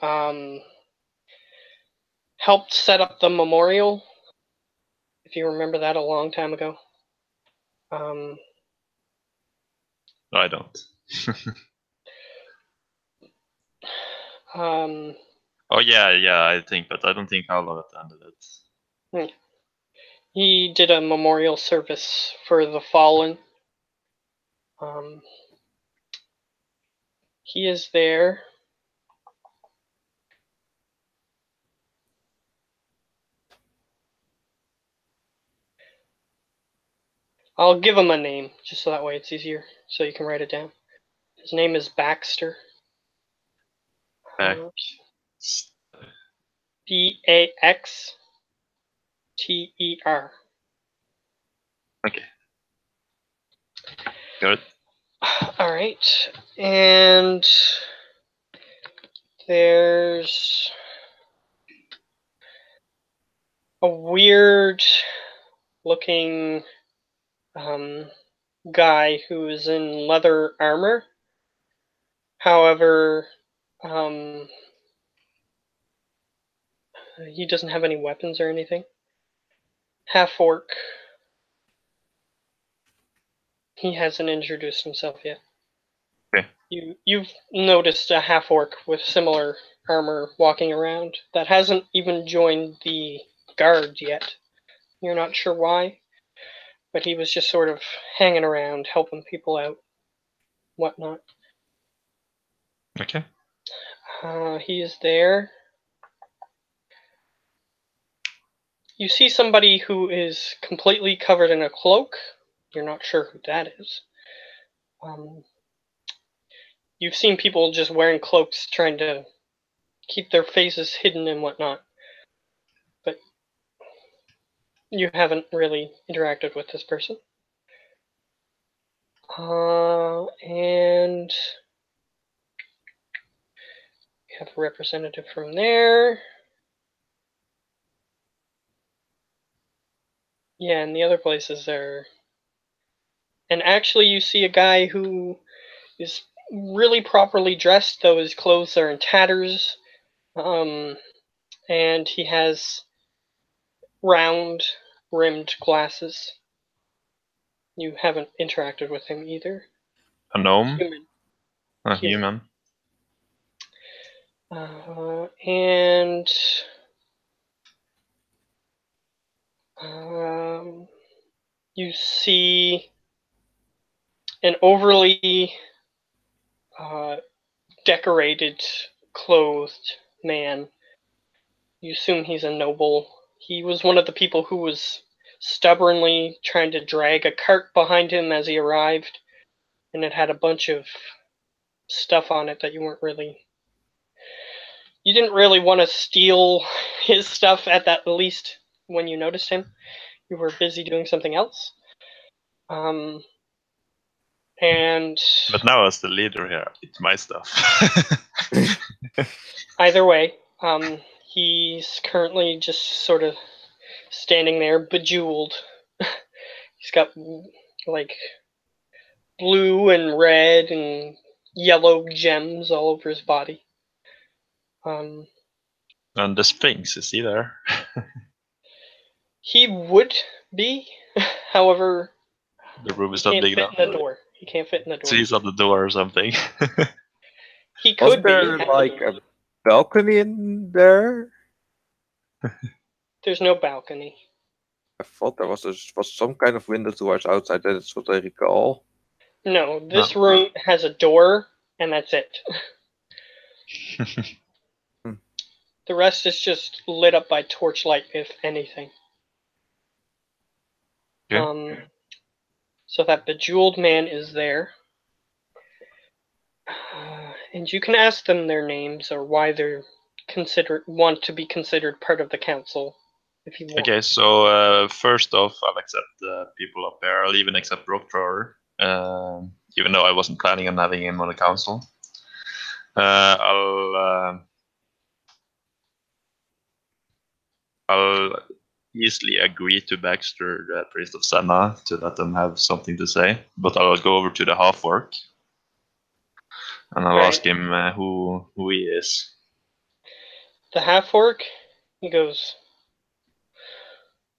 helped set up the memorial, if you remember that a long time ago. No, I don't. Oh yeah, I think, but I don't think Howler attended it. He did a memorial service for the fallen. He is there. I'll give him a name, just so that way it's easier, so you can write it down. His name is Baxter. Baxter. Okay. Good. Alright, and there's a weird looking guy who is in leather armor. However, he doesn't have any weapons or anything. Half orc. He hasn't introduced himself yet. Okay. You've noticed a half orc with similar armor walking around that hasn't even joined the guard yet. You're not sure why, but he was just sort of hanging around, helping people out, whatnot. Okay. He is there. You see somebody who is completely covered in a cloak. You're not sure who that is. You've seen people just wearing cloaks trying to keep their faces hidden and whatnot. But you haven't really interacted with this person. And we have a representative from there. Yeah, and the other places are... And actually you see a guy who is really properly dressed, though his clothes are in tatters. And he has round rimmed glasses. You haven't interacted with him either. A gnome? Human. A human. And you see an overly decorated, clothed man. You assume he's a noble. He was one of the people who was stubbornly trying to drag a cart behind him as he arrived, and it had a bunch of stuff on it that you didn't really want to steal his stuff at least when you noticed him. You were busy doing something else. And but now as the leader here, it's my stuff. Either way, he's currently just sort of standing there, bejeweled. He's got like blue and red and yellow gems all over his body. And the Sphinx, is he there? He would be, however, the room is not big enough. He can't fit in the door. So he's at the door or something. He could be. Was there like a balcony in there? There's no balcony. I thought there was some kind of window towards outside. That's what I recall. No, this room has a door, and that's it. The rest is just lit up by torchlight, if anything. Okay. So that bejeweled man is there. And you can ask them their names or why they're want to be considered part of the council, if you want. Okay, so first off, I'll accept the people up there. I'll even accept Rockthrower, even though I wasn't planning on having him on the council. I'll easily agree to Baxter, the priest of Senna, to let them have something to say, but I'll go over to the half-orc and I'll ask him who he is. The half-orc, he goes,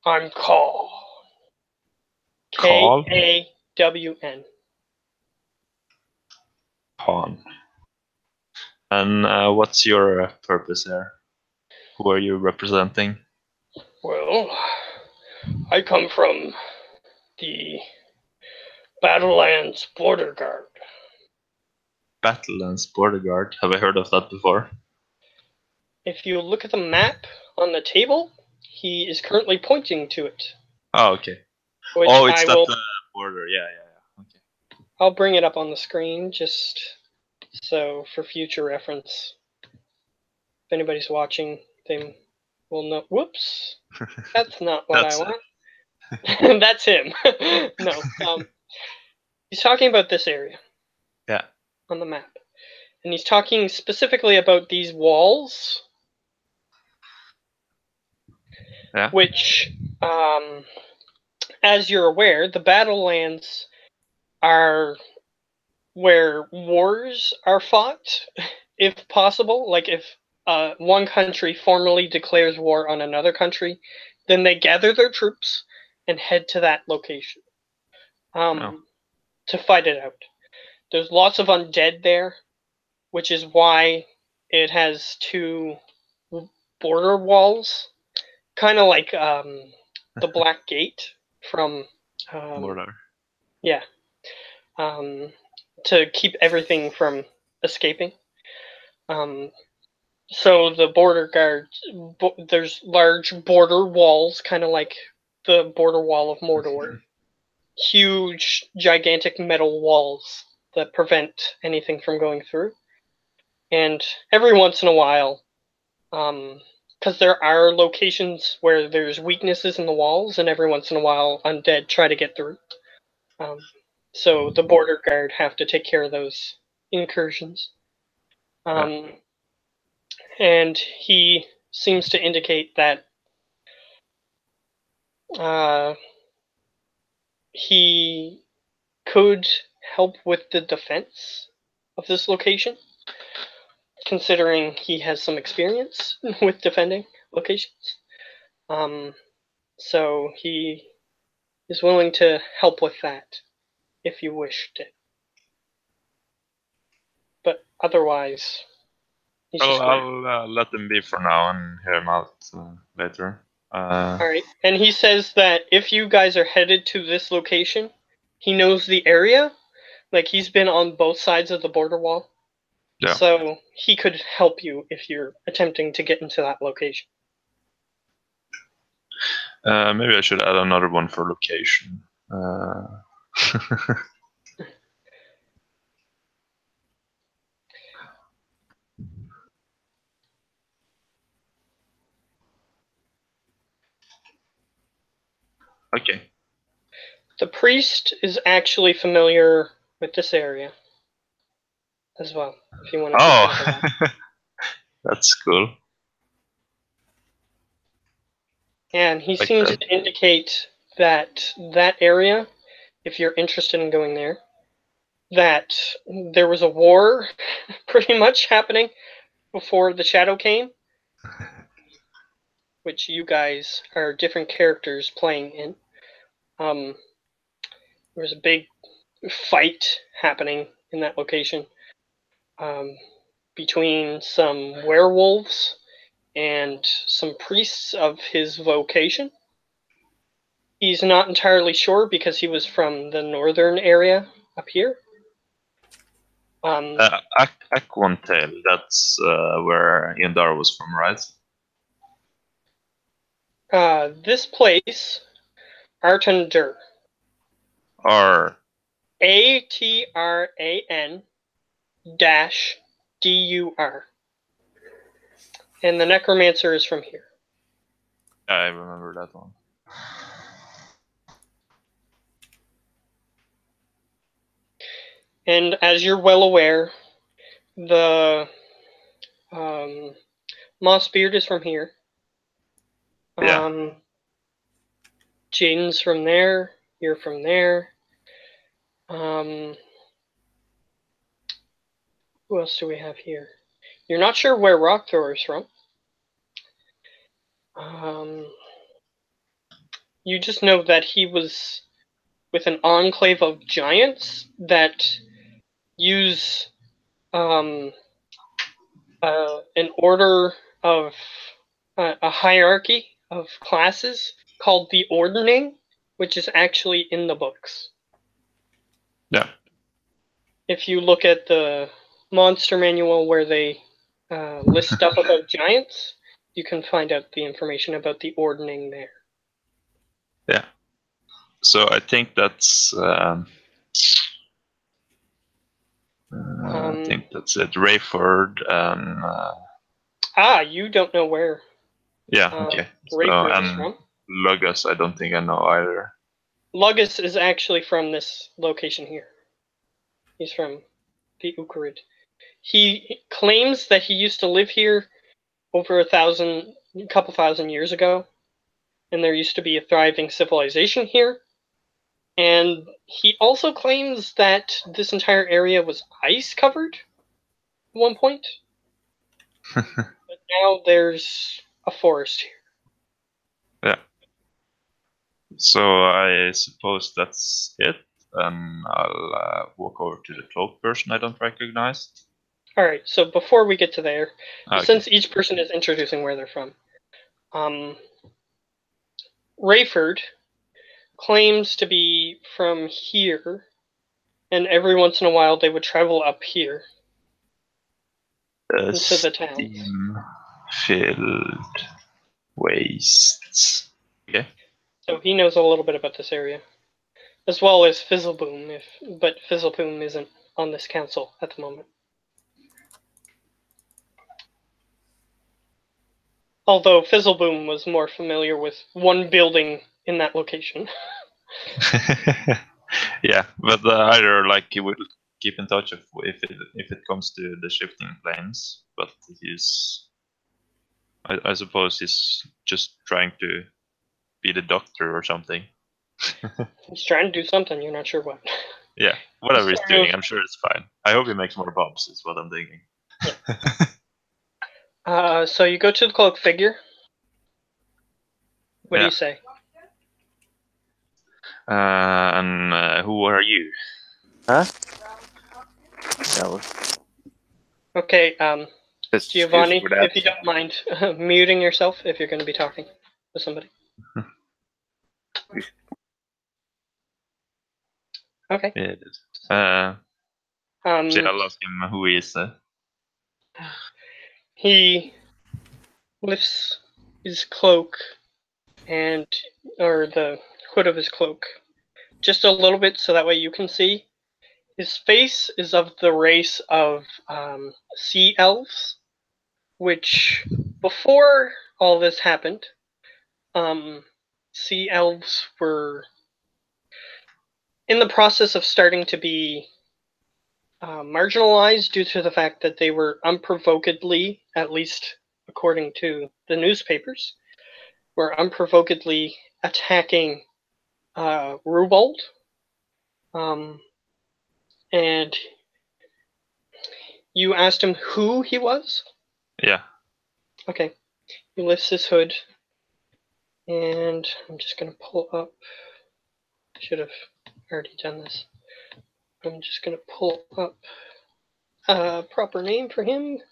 I'm Kawn. K-A-W-N. Kawn. And what's your purpose here? Who are you representing? Well, I come from the Battlelands Border Guard. Battlelands Border Guard. Have I heard of that before? If you look at the map on the table, he is currently pointing to it. Oh, okay. It's that border. Yeah. Okay. I'll bring it up on the screen just so for future reference. If anybody's watching, they will know. Whoops, that's not what I want. That's him. No, he's talking about this area. Yeah. On the map, and he's talking specifically about these walls. Yeah. Which, as you're aware, the Battlelands are where wars are fought, if possible. Like if one country formally declares war on another country, then they gather their troops and head to that location to fight it out. There's lots of undead there, which is why it has two border walls, kind of like the Black Gate from Mordor. Yeah. To keep everything from escaping. So the border guards, there's large border walls, kind of like the border wall of Mordor. Huge, gigantic metal walls that prevent anything from going through. And every once in a while, because there are locations where there's weaknesses in the walls, and every once in a while undead try to get through. So the border guard have to take care of those incursions. And he seems to indicate that he could help with the defense of this location, considering he has some experience with defending locations. So he is willing to help with that if you wished it. But otherwise, I'll let them be for now and hear him out later. Alright, and he says that if you guys are headed to this location, he knows the area. Like, he's been on both sides of the border wall. Yeah. So he could help you if you're attempting to get into that location. Maybe I should add another one for location. Okay. The priest is actually familiar with this area as well, if you want to that. That's cool. And he seems to indicate that that area, if you're interested in going there, that there was a war pretty much happening before the shadow came, which you guys are different characters playing in. There was a big fight happening in that location between some werewolves and some priests of his vocation. He's not entirely sure because he was from the northern area up here. Aquantail, that's where Indar was from, right? This place Artander. R. ATRAN dash DUR. And the necromancer is from here. I remember that one. And as you're well aware, the Mossbeard is from here. Yeah. Jaden's from there. You're from there. Who else do we have here? You're not sure where Rockthrower's from. You just know that he was with an enclave of giants that use an order of a hierarchy of classes called the Ordning, which is actually in the books. Yeah. If you look at the monster manual where they list stuff about giants, you can find out the information about the Ordning there. Yeah. So I think that's. I think that's it. Rayford and. You don't know where. Yeah. Okay. Rayford is from. Lugus, I don't think I know either. Lugus is actually from this location here. He's from the Ukarid. He claims that he used to live here over a couple thousand years ago, and there used to be a thriving civilization here. And he also claims that this entire area was ice covered at one point. But now there's a forest here. Yeah. So I suppose that's it. I'll walk over to the cloak person I don't recognize. Alright, so before we get to there, Okay. since each person is introducing where they're from, Rayford claims to be from here, and every once in a while they would travel up here into the town. Steam-filled wastes. Okay. So he knows a little bit about this area, as well as Fizzleboom, but Fizzleboom isn't on this council at the moment. Although Fizzleboom was more familiar with one building in that location. Yeah, but either like he will keep in touch if it comes to the shifting planes, but I suppose he's just trying to be the doctor or something. He's trying to do something, you're not sure what. Yeah, whatever he's doing, I'm sure it's fine. I hope he makes more bombs, is what I'm thinking. Yeah. So you go to the cloak figure. What do you say? And who are you? Huh? Okay, Giovanni, if you don't mind muting yourself if you're going to be talking with somebody. Okay. Yeah, it is. I'll ask him who he is. He lifts his cloak or the hood of his cloak just a little bit so that way you can see. His face is of the race of sea elves, which before all this happened, sea elves were in the process of starting to be marginalized due to the fact that they were unprovokedly, at least according to the newspapers, were unprovokedly attacking Rubold. And you asked him who he was? Yeah. Okay. He lifts his hood, and I'm just going to pull up. Should have already done this. I'm just going to pull up a proper name for him.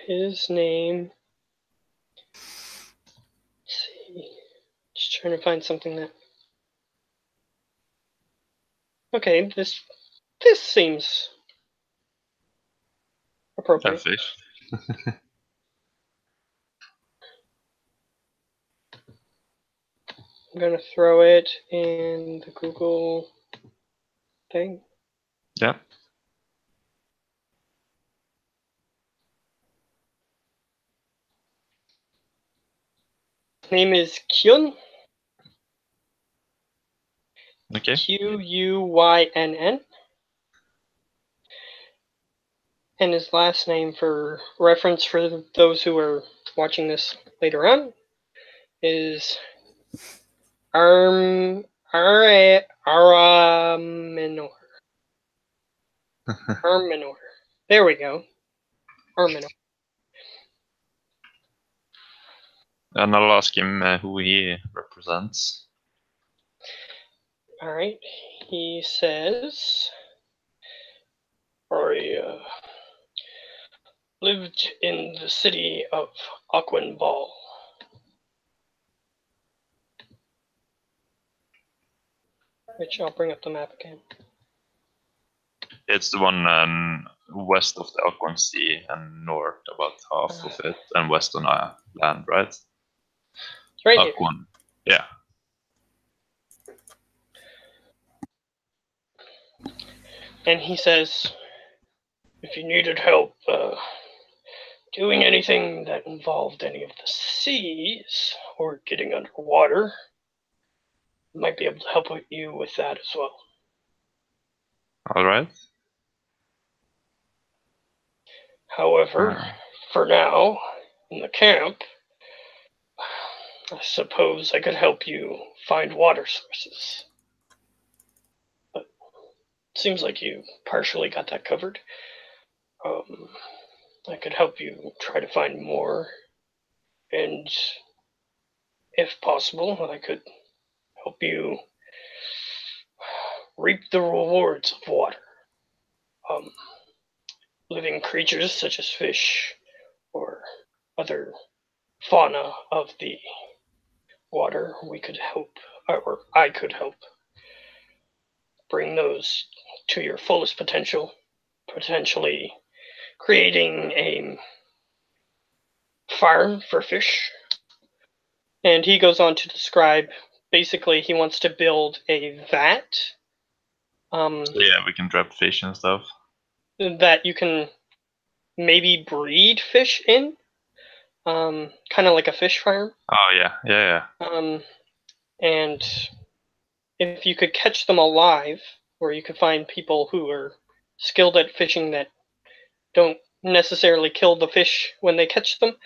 his name. Let's see. Just trying to find something that. Okay, this seems appropriate. fish. I'm gonna throw it in the Google thing. Yeah. His name is Kyun. Okay. Quyinn. And his last name, for reference for those who are watching this later on, is Aramenor. Armenor. There we go. Armenor. And I'll ask him who he represents. Alright. He says, I lived in the city of Aquinball. Which I'll bring up the map again. It's the one west of the Aquan Sea and north about half of it, and west on land, right? It's right Aquan. Yeah. And he says, if you needed help doing anything that involved any of the seas or getting underwater, I might be able to help you with that as well. All right. However, for now, in the camp, I suppose I could help you find water sources. But it seems like you partially got that covered. I could help you try to find more, and if possible, I could help you reap the rewards of water. Living creatures such as fish or other fauna of the water, we could help, or I could help bring those to your fullest potential, potentially creating a farm for fish. And he goes on to describe, basically he wants to build a vat. Yeah, we can trap fish and stuff. That you can maybe breed fish in. Kind of like a fish farm. Oh, yeah. And if you could catch them alive, or you could find people who are skilled at fishing that don't necessarily kill the fish when they catch them,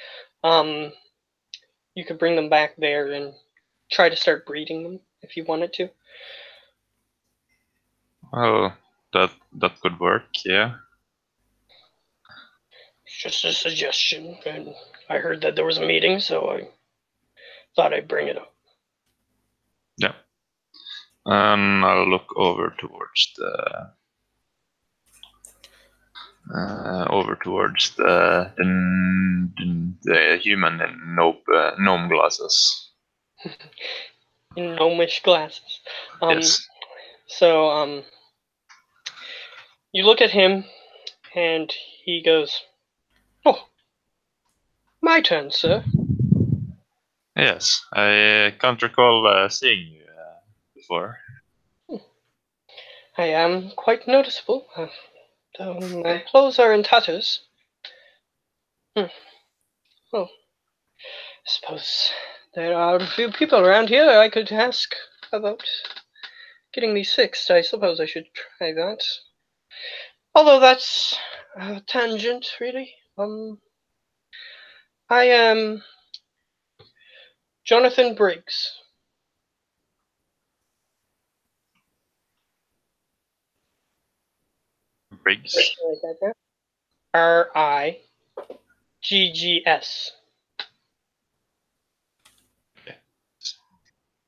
you could bring them back there and try to start breeding them if you wanted to. Well, that could work, yeah. It's just a suggestion, and I heard that there was a meeting, so I thought I'd bring it up. Yeah. I'll look over towards the human in gnome glasses. In gnomish glasses. Yes. So, you look at him, and he goes, "Oh, my turn, sir." Yes, I can't recall seeing you before. I am quite noticeable. My clothes are in tatters. Well, I suppose there are a few people around here I could ask about getting these fixed. I suppose I should try that. Although that's a tangent, really. I am Jonathan Briggs. Briggs. Riggs.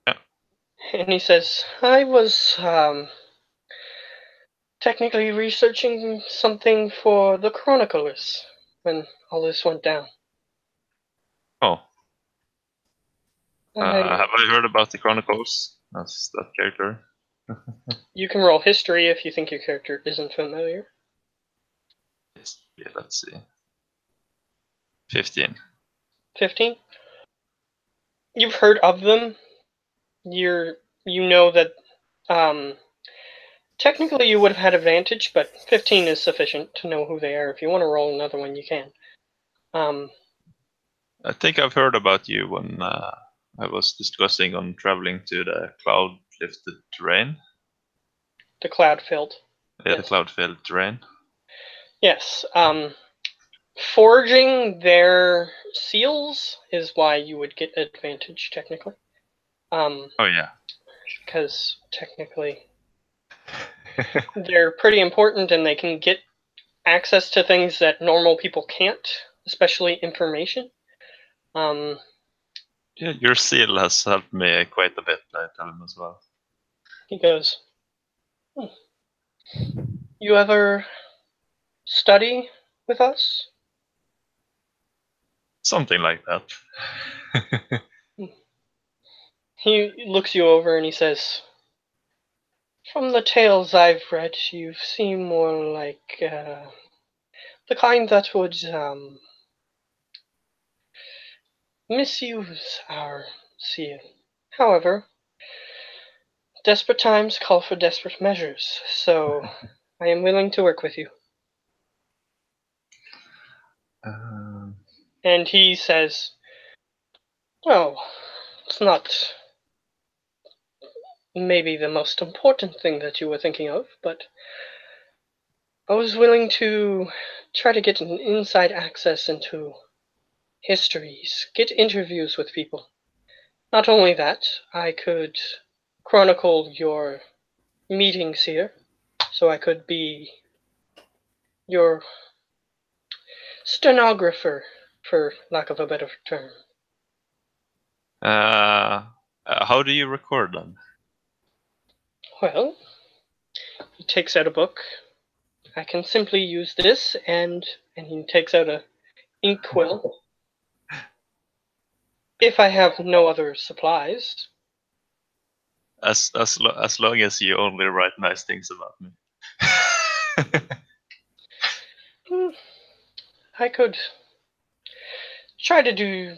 Yeah. And he says, I was technically researching something for the chroniclers. when all this went down. Oh. I- Have I heard about the Chronicles? That's that character. You can roll history if you think your character isn't familiar. Yeah, let's see. 15. 15? You've heard of them. You know that technically you would have had advantage, but 15 is sufficient to know who they are. If you want to roll another one, you can. I think I've heard about you when I was discussing on traveling to the cloud-lifted terrain. The cloud-filled. Yeah, Yes. the cloud-filled terrain. Yes. Forging their seals is why you would get advantage, technically. Oh, yeah. Because technically they're pretty important and they can get access to things that normal people can't, especially information. Yeah, your seal has helped me quite a bit, I tell him as well. He goes, You ever study with us? Something like that. He looks you over and he says, From the tales I've read, you seem more like the kind that would misuse our seal. However, desperate times call for desperate measures, so I am willing to work with you. And he says, Well, it's not maybe the most important thing that you were thinking of, but I was willing to try to get an inside access into histories, get interviews with people. Not only that, I could chronicle your meetings here, so I could be your stenographer, for lack of a better term. How do you record them? Well, he takes out a book. I can simply use this, and he takes out a inkwell. If I have no other supplies. As long as you only write nice things about me. I could try to do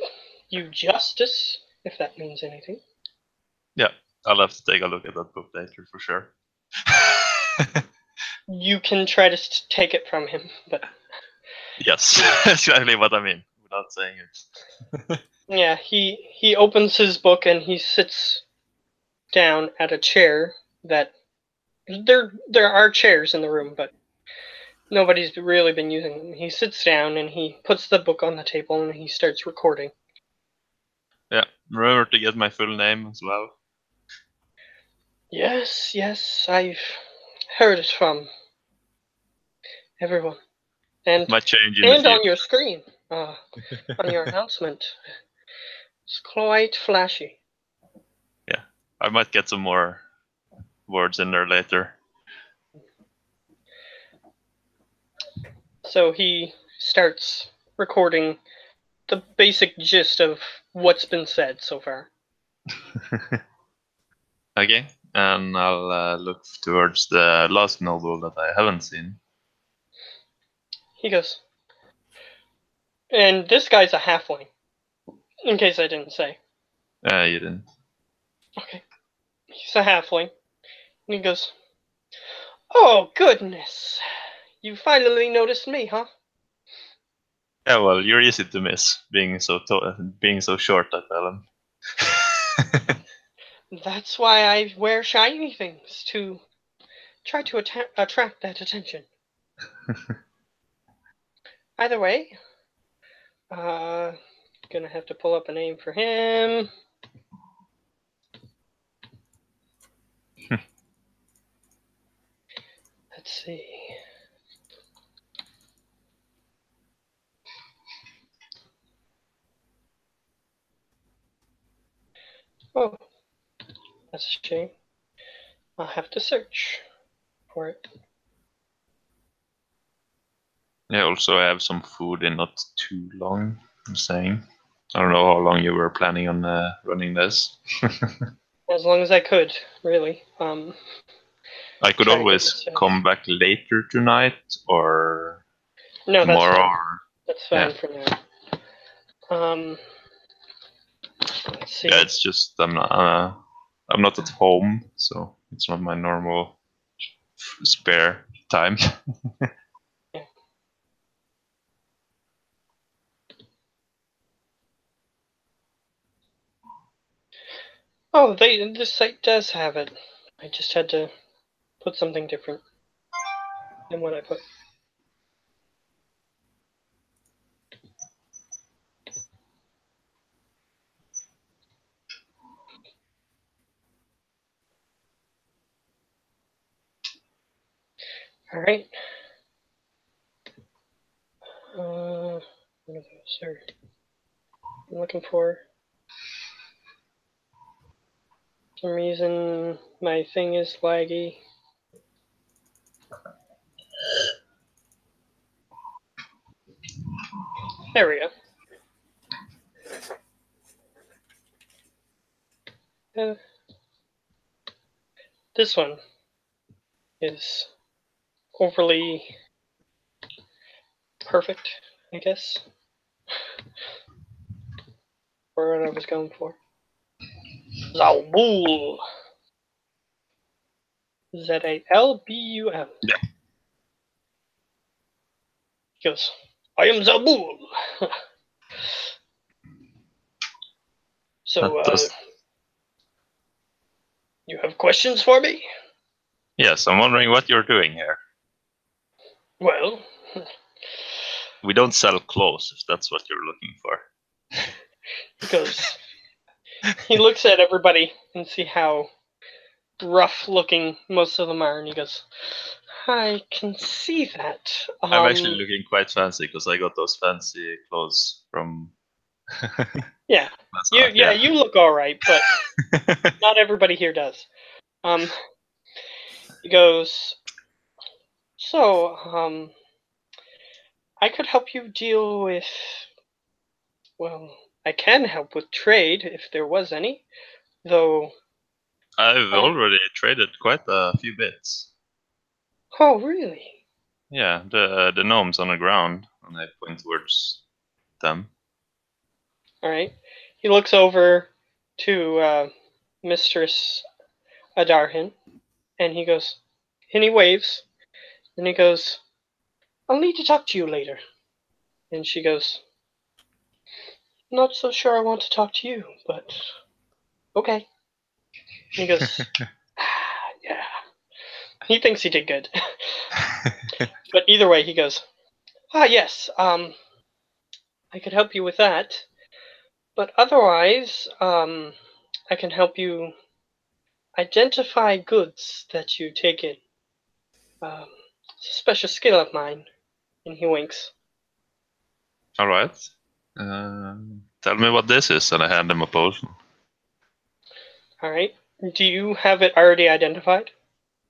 you justice, if that means anything. Yeah, I'll have to take a look at that book later for sure. You can try to take it from him, but... Yes, that's exactly what I mean, without saying it. Yeah, he opens his book and he sits down at a chair that... There are chairs in the room, but nobody's really been using them. He sits down and he puts the book on the table and he starts recording. Yeah, remember to get my full name as well. Yes, I've heard it from everyone. And might change in the future. On your screen, on your announcement. It's quite flashy. Yeah, I might get some more words in there later. So he starts recording the basic gist of what's been said so far. Okay, and I'll look towards the last novel that I haven't seen. He goes, and this guy's a halfling, in case I didn't say. You didn't. Okay. He's a halfling. And he goes, Oh, goodness. You finally noticed me, huh? Yeah, well, you're easy to miss, being so short, I tell him. That's why I wear shiny things, to try to attract that attention. Either way, gonna have to pull up a name for him. Let's see. Oh, that's a shame. I'll have to search for it. Yeah, also I have some food in not too long, I'm saying. I don't know how long you were planning on running this. As long as I could, really. I could try to get always this finished. come back later tonight or No, tomorrow. that's fine Yeah. for now. Let's see. Yeah, it's just I'm not at home, so it's not my normal spare time. Yeah. Oh, this site does have it. I just had to put something different than what I put. All right. What are those? There. I'm looking for. For some reason, my thing is laggy. There we go. This one is overly perfect, I guess, for what I was going for. Zalbul. Zalbul. Yeah. He goes, I am Zalbul. So, you have questions for me? Yes, I'm wondering what you're doing here. Well, we don't sell clothes, if that's what you're looking for. He goes, he looks at everybody and see how rough looking most of them are, and he goes, I can see that. I'm actually looking quite fancy because I got those fancy clothes from. Yeah, you look all right, but not everybody here does. He goes, so, I could help you deal with. Well, I can help with trade if there was any, though. I've already traded quite a few bits. Oh, really? Yeah, the gnomes on the ground, and I point towards them. All right. He looks over to Mistress Adarhin, and he goes, and he waves, and he goes, I'll need to talk to you later. And she goes, not so sure I want to talk to you, but okay. And he goes, yeah. He thinks he did good. But either way, he goes, yes, I could help you with that. But otherwise, I can help you identify goods that you take in. It's a special skill of mine. And he winks. All right. Tell me what this is, and I hand him a potion. All right. Do you have it already identified?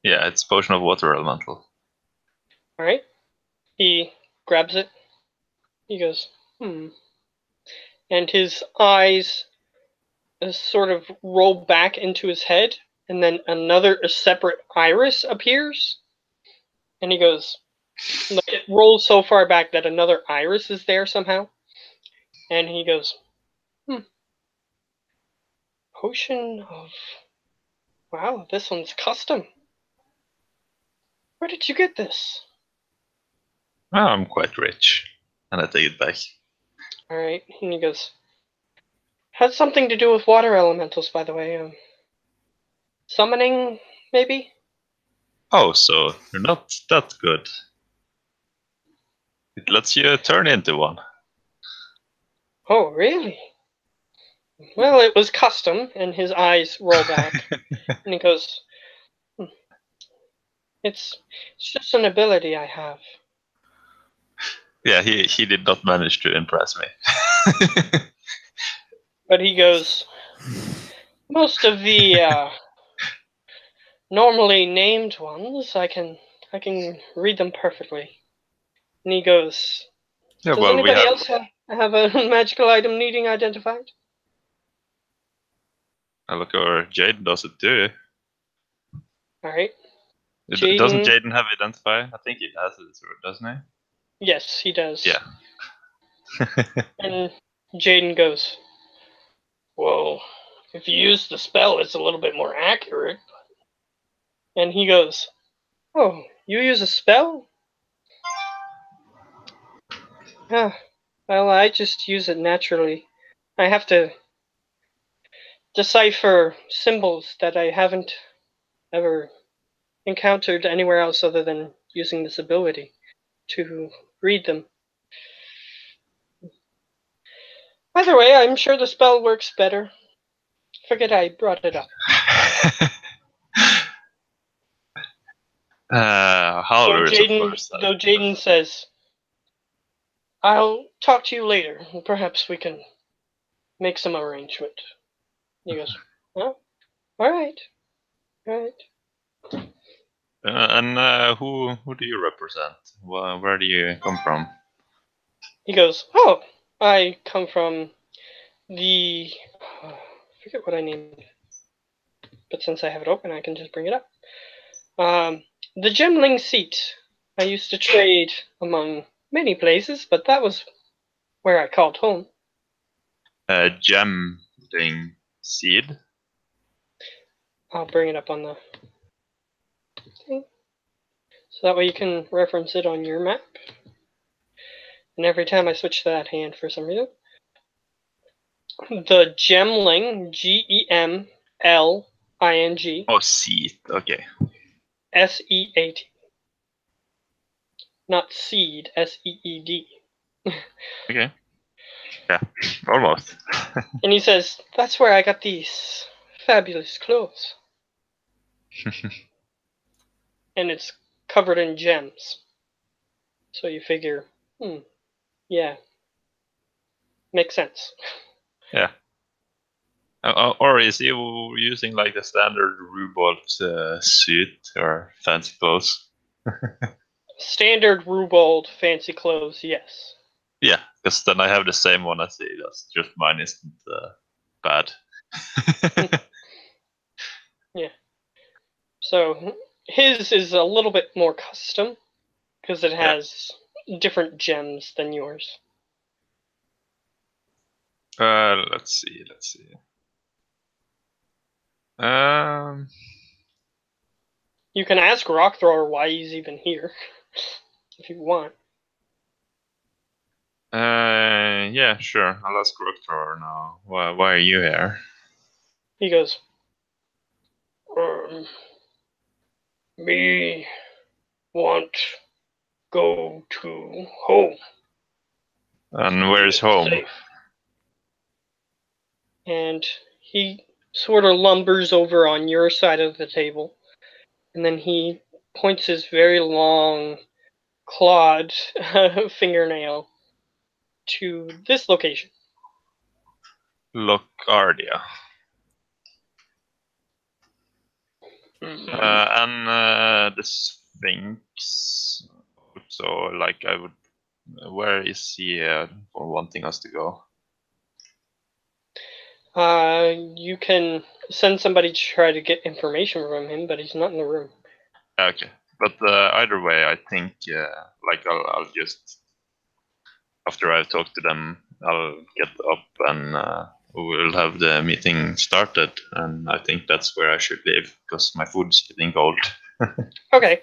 Yeah, it's potion of water elemental. All right. He grabs it. He goes, and his eyes sort of roll back into his head, and then a separate iris appears, and he goes, like it rolls so far back that another iris is there somehow, and he goes, potion of, wow, this one's custom. Where did you get this? Oh, I'm quite rich, and I take it back. All right, and he goes, has something to do with water elementals, by the way. Summoning, maybe? Oh, so you're not that good. It lets you turn into one. Oh, really? Well, it was custom, and his eyes roll back, and he goes, it's just an ability I have. Yeah, he did not manage to impress me. But he goes, most of the normally named ones, I can read them perfectly. And he goes, Yeah, does well, we anybody have. else have a magical item needing identified? Look, or Jaden does it too. Alright. Doesn't Jaden... Jaden have identify? I think he has it, doesn't he? Yes, he does. Yeah. And Jaden goes, well, if you use the spell, it's a little bit more accurate. And he goes, oh, you use a spell? Ah, well, I just use it naturally. I have to decipher symbols that I haven't ever encountered anywhere else other than using this ability to read them. Either way, I'm sure the spell works better. Forget I brought it up. Howler is, of course. Though Jaden says, I'll talk to you later. Perhaps we can make some arrangement. He goes, oh, alright. And who do you represent? Where do you come from? He goes, oh, I come from the... I forget what I named it. But since I have it open, I can just bring it up. The Gemling seat. I used to trade among many places, but that was where I called home. Gemling seed? I'll bring it up on the thing. So that way you can reference it on your map. And every time I switch to that hand for some reason. The Gemling, Gemling. Oh, seed. Okay. Seat. Not seed, Seed. Okay. Yeah, almost. And he says, that's where I got these fabulous clothes. And it's covered in gems. So you figure, yeah, makes sense. Yeah. Or is he using like the standard Rubold suit or fancy clothes? Standard Rubold fancy clothes, yes. Yeah, because then I have the same one as he does. Just mine isn't bad. Yeah. So his is a little bit more custom because it has different gems than yours. Let's see. You can ask Rockthrower why he's even here, if you want. Yeah, sure. I'll ask Rooktor now. Why are you here? He goes, me want go to home. And where's home? Safe. And he sort of lumbers over on your side of the table, and then he points his very long, clawed fingernail to this location. Locardia. Mm-hmm. And the Sphinx. So, like, where is he for wanting us to go? You can send somebody to try to get information from him, but he's not in the room. Okay, but either way, I think I'll just, after I've talked to them, I'll get up and we'll have the meeting started. And I think that's where I should live because my food's getting cold. Okay.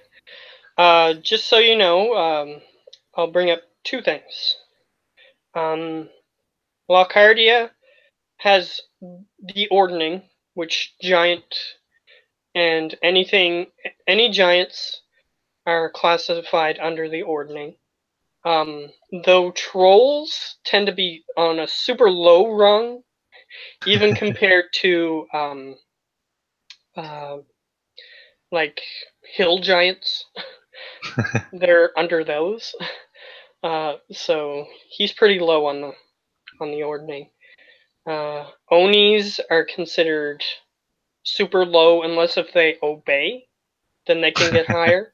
Just so you know, I'll bring up two things. Locardia has the ordning, which giant and any giants are classified under the ordning. Though trolls tend to be on a super low rung, even compared to like hill giants. They're under those. So he's pretty low on the ordning. Onis are considered super low unless if they obey, then they can get higher.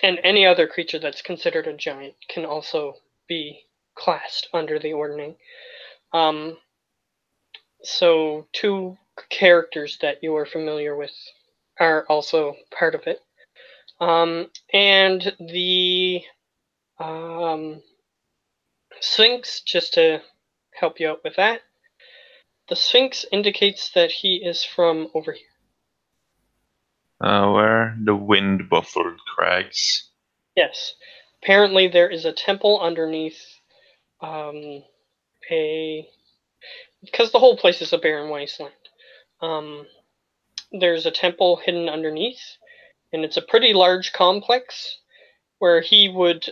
And any other creature that's considered a giant can also be classed under the ordning. So 2 characters that you are familiar with are also part of it. And the Sphinx, just to help you out with that, the Sphinx indicates that he is from over here. Where? The wind buffled crags. Yes. Apparently there is a temple underneath because the whole place is a barren wasteland. There's a temple hidden underneath, and it's a pretty large complex where he would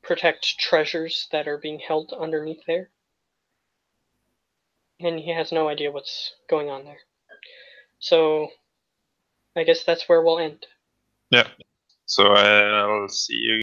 protect treasures that are being held underneath there. And he has no idea what's going on there. So I guess that's where we'll end. Yeah. So I'll see you